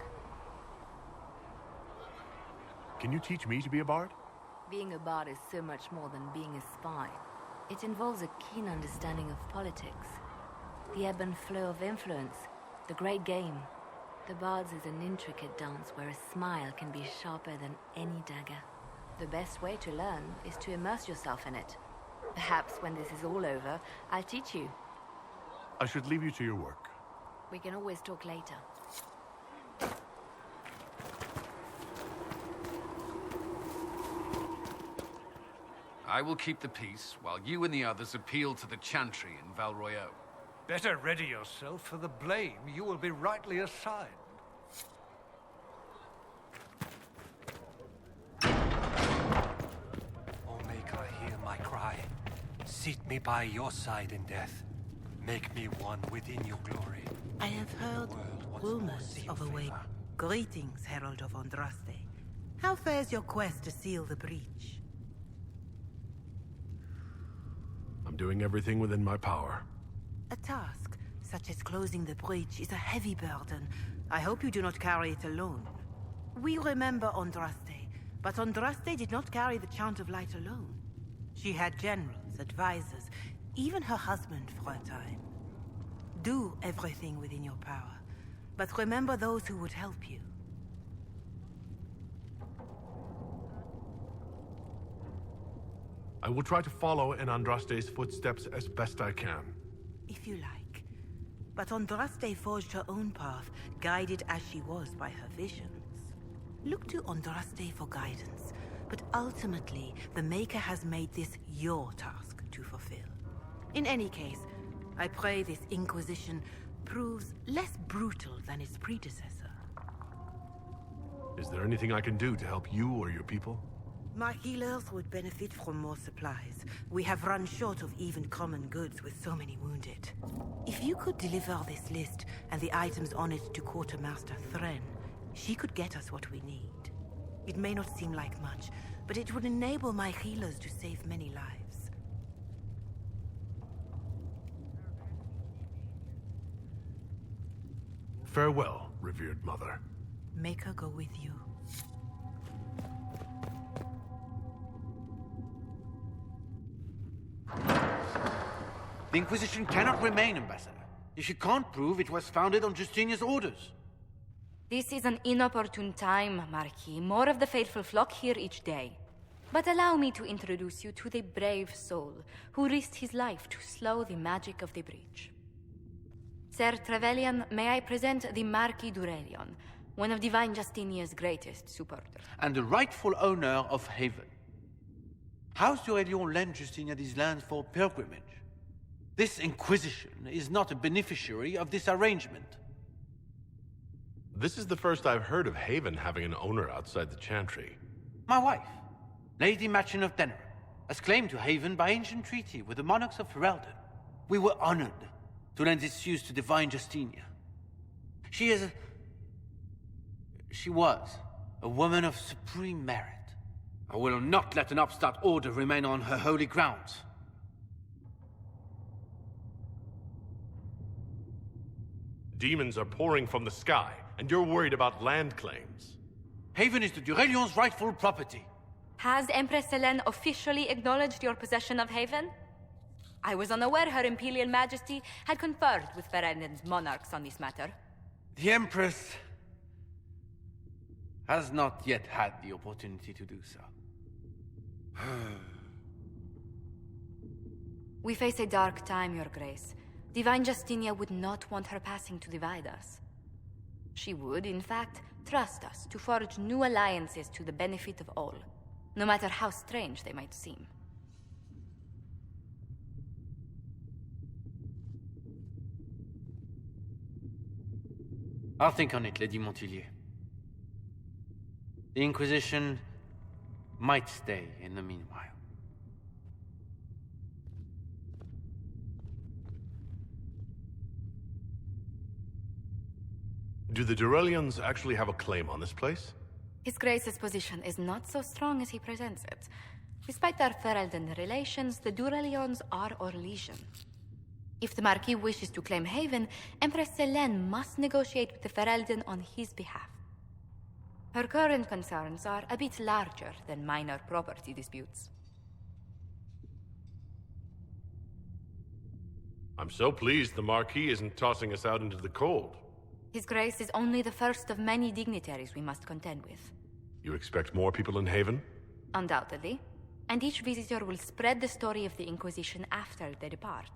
Can you teach me to be a bard? Being a bard is so much more than being a spy. It involves a keen understanding of politics, the ebb and flow of influence, the great game. The Bard's is an intricate dance where a smile can be sharper than any dagger. The best way to learn is to immerse yourself in it. Perhaps when this is all over, I'll teach you. I should leave you to your work. We can always talk later. I will keep the peace while you and the others appeal to the Chantry in Val Royeaux. Better ready yourself for the blame you will be rightly assigned. O Maker, hear my cry. Seat me by your side in death. Make me one within your glory. I have heard rumors of a wake. Greetings, Herald of Andraste. How fares your quest to seal the breach? I'm doing everything within my power. A task, such as closing the breach, is a heavy burden. I hope you do not carry it alone. We remember Andraste, but Andraste did not carry the Chant of Light alone. She had generals, advisors, even her husband for a time. Do everything within your power, but remember those who would help you. I will try to follow in Andraste's footsteps as best I can. If you like. But Andraste forged her own path, guided as she was by her visions. Look to Andraste for guidance, but ultimately, the Maker has made this your task to fulfill. In any case, I pray this Inquisition proves less brutal than its predecessor. Is there anything I can do to help you or your people? My healers would benefit from more supplies. We have run short of even common goods with so many wounded. If you could deliver this list and the items on it to Quartermaster Thren, she could get us what we need. It may not seem like much, but it would enable my healers to save many lives. Farewell, revered mother. Maker go with you. The Inquisition cannot remain, Ambassador, if you can't prove it was founded on Justinia's orders. This is an inopportune time, Marquis. More of the faithful flock here each day. But allow me to introduce you to the brave soul who risked his life to slow the magic of the breach. Sir Trevelyan, may I present the Marquis d'Aurelion, one of Divine Justinia's greatest supporters. And the rightful owner of Haven. House d'Aurelion lent Justinia these lands for pilgrimage. This Inquisition is not a beneficiary of this arrangement. This is the first I've heard of Haven having an owner outside the Chantry. My wife, Lady Machin of Denerim, has claimed to Haven by ancient treaty with the monarchs of Ferelden. We were honored to lend its use to Divine Justinia. She was a woman of supreme merit. I will not let an upstart order remain on her holy grounds. Demons are pouring from the sky, and you're worried about land claims. Haven is the Durelion's rightful property. Has Empress Selene officially acknowledged your possession of Haven? I was unaware Her Imperial Majesty had conferred with Ferelden's monarchs on this matter. The Empress has not yet had the opportunity to do so. We face a dark time, Your Grace. Divine Justinia would not want her passing to divide us. She would, in fact, trust us to forge new alliances to the benefit of all, no matter how strange they might seem. I'll think on it, Lady Montillier. The Inquisition might stay in the meanwhile. Do the Durelions actually have a claim on this place? His Grace's position is not so strong as he presents it. Despite our Ferelden relations, the Durelions are our legion. If the Marquis wishes to claim Haven, Empress Selene must negotiate with the Ferelden on his behalf. Her current concerns are a bit larger than minor property disputes. I'm so pleased the Marquis isn't tossing us out into the cold. His Grace is only the first of many dignitaries we must contend with. You expect more people in Haven? Undoubtedly. And each visitor will spread the story of the Inquisition after they depart.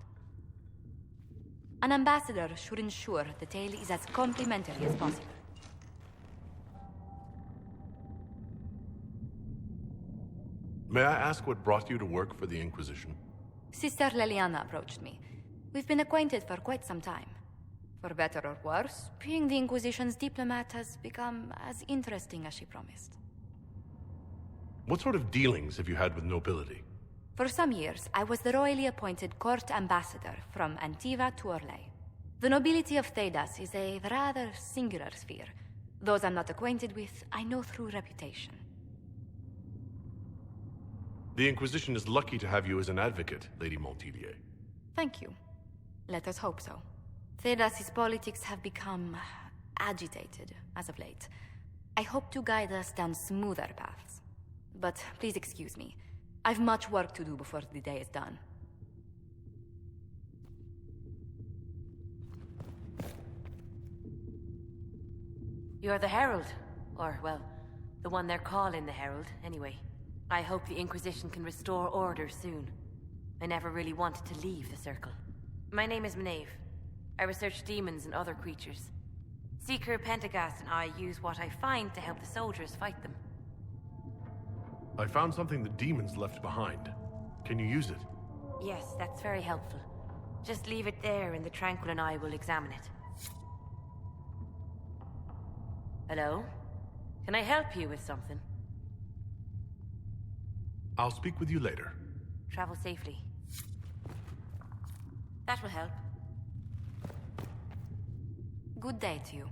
An ambassador should ensure the tale is as complimentary as possible. May I ask what brought you to work for the Inquisition? Sister Leliana approached me. We've been acquainted for quite some time. For better or worse, being the Inquisition's diplomat has become as interesting as she promised. What sort of dealings have you had with nobility? For some years, I was the royally appointed court ambassador from Antiva to Orlais. The nobility of Thedas is a rather singular sphere. Those I'm not acquainted with, I know through reputation. The Inquisition is lucky to have you as an advocate, Lady Montillier. Thank you. Let us hope so. Thedas's politics have become agitated as of late. I hope to guide us down smoother paths. But please excuse me. I've much work to do before the day is done. You're the Herald. Or, well, the one they're calling the Herald, anyway. I hope the Inquisition can restore order soon. I never really wanted to leave the Circle. My name is Maeve. I research demons and other creatures. Seeker, Pentagast, and I use what I find to help the soldiers fight them. I found something the demons left behind. Can you use it? Yes, that's very helpful. Just leave it there and the Tranquil and I will examine it. Hello? Can I help you with something? I'll speak with you later. Travel safely. That will help. Good day to you.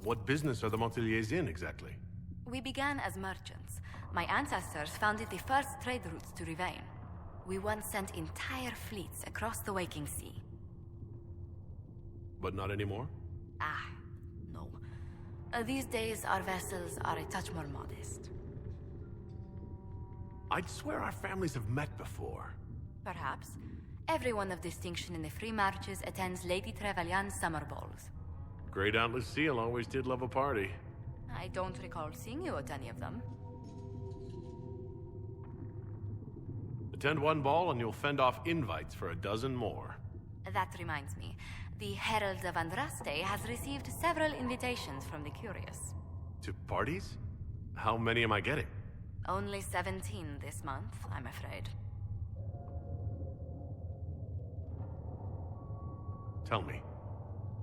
What business are the Montilliers in, exactly? We began as merchants. My ancestors founded the first trade routes to Rivain. We once sent entire fleets across the Waking Sea. But not anymore? No. These days, our vessels are a touch more modest. I'd swear our families have met before. Perhaps. Everyone of distinction in the Free Marches attends Lady Trevelyan's summer balls. Great Aunt Lucille always did love a party. I don't recall seeing you at any of them. Attend one ball and you'll fend off invites for a dozen more. That reminds me. The Herald of Andraste has received several invitations from the curious. To parties? How many am I getting? Only 17 this month, I'm afraid. Tell me,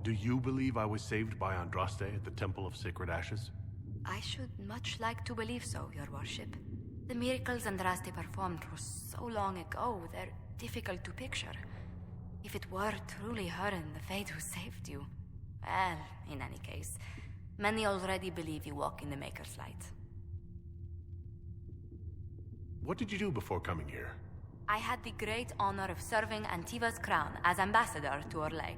do you believe I was saved by Andraste at the Temple of Sacred Ashes? I should much like to believe so, Your Worship. The miracles Andraste performed were so long ago, they're difficult to picture. If it were truly her and the Fate who saved you... Well, in any case, many already believe you walk in the Maker's light. What did you do before coming here? I had the great honor of serving Antiva's crown as ambassador to Orlais.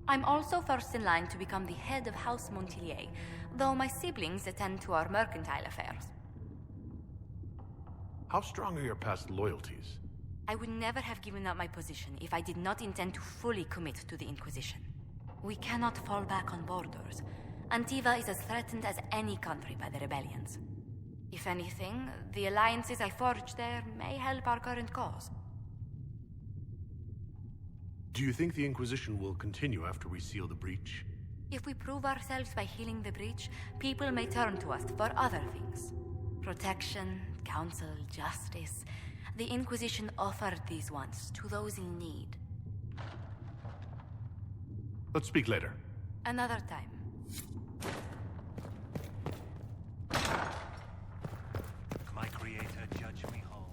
I'm also first in line to become the head of House Montilyet, though my siblings attend to our mercantile affairs. How strong are your past loyalties? I would never have given up my position if I did not intend to fully commit to the Inquisition. We cannot fall back on borders. Antiva is as threatened as any country by the rebellions. If anything, the alliances I forged there may help our current cause. Do you think the Inquisition will continue after we seal the breach? If we prove ourselves by healing the breach, people may turn to us for other things. Protection, counsel, justice. The Inquisition offered these once to those in need. Let's speak later. Another time. My creator, judge me home.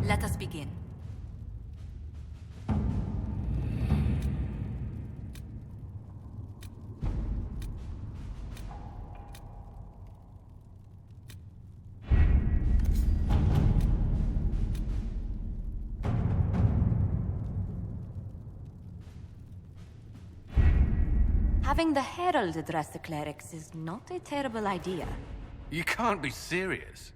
Let us begin. Having the Herald address the clerics is not a terrible idea. You can't be serious.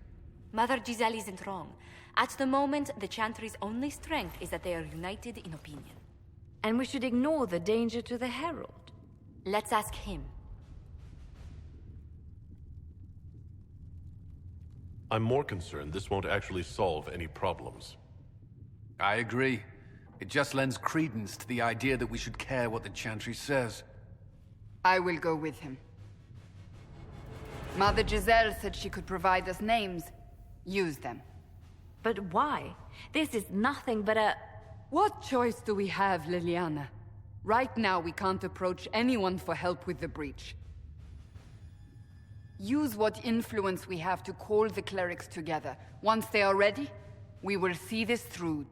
Mother Giselle isn't wrong. At the moment, the Chantry's only strength is that they are united in opinion. And we should ignore the danger to the Herald. Let's ask him. I'm more concerned this won't actually solve any problems. I agree. It just lends credence to the idea that we should care what the Chantry says. I will go with him. Mother Giselle said she could provide us names. Use them. But why? This is nothing but a... What choice do we have, Liliana? Right now, we can't approach anyone for help with the breach. Use what influence we have to call the clerics together. Once they are ready, we will see this through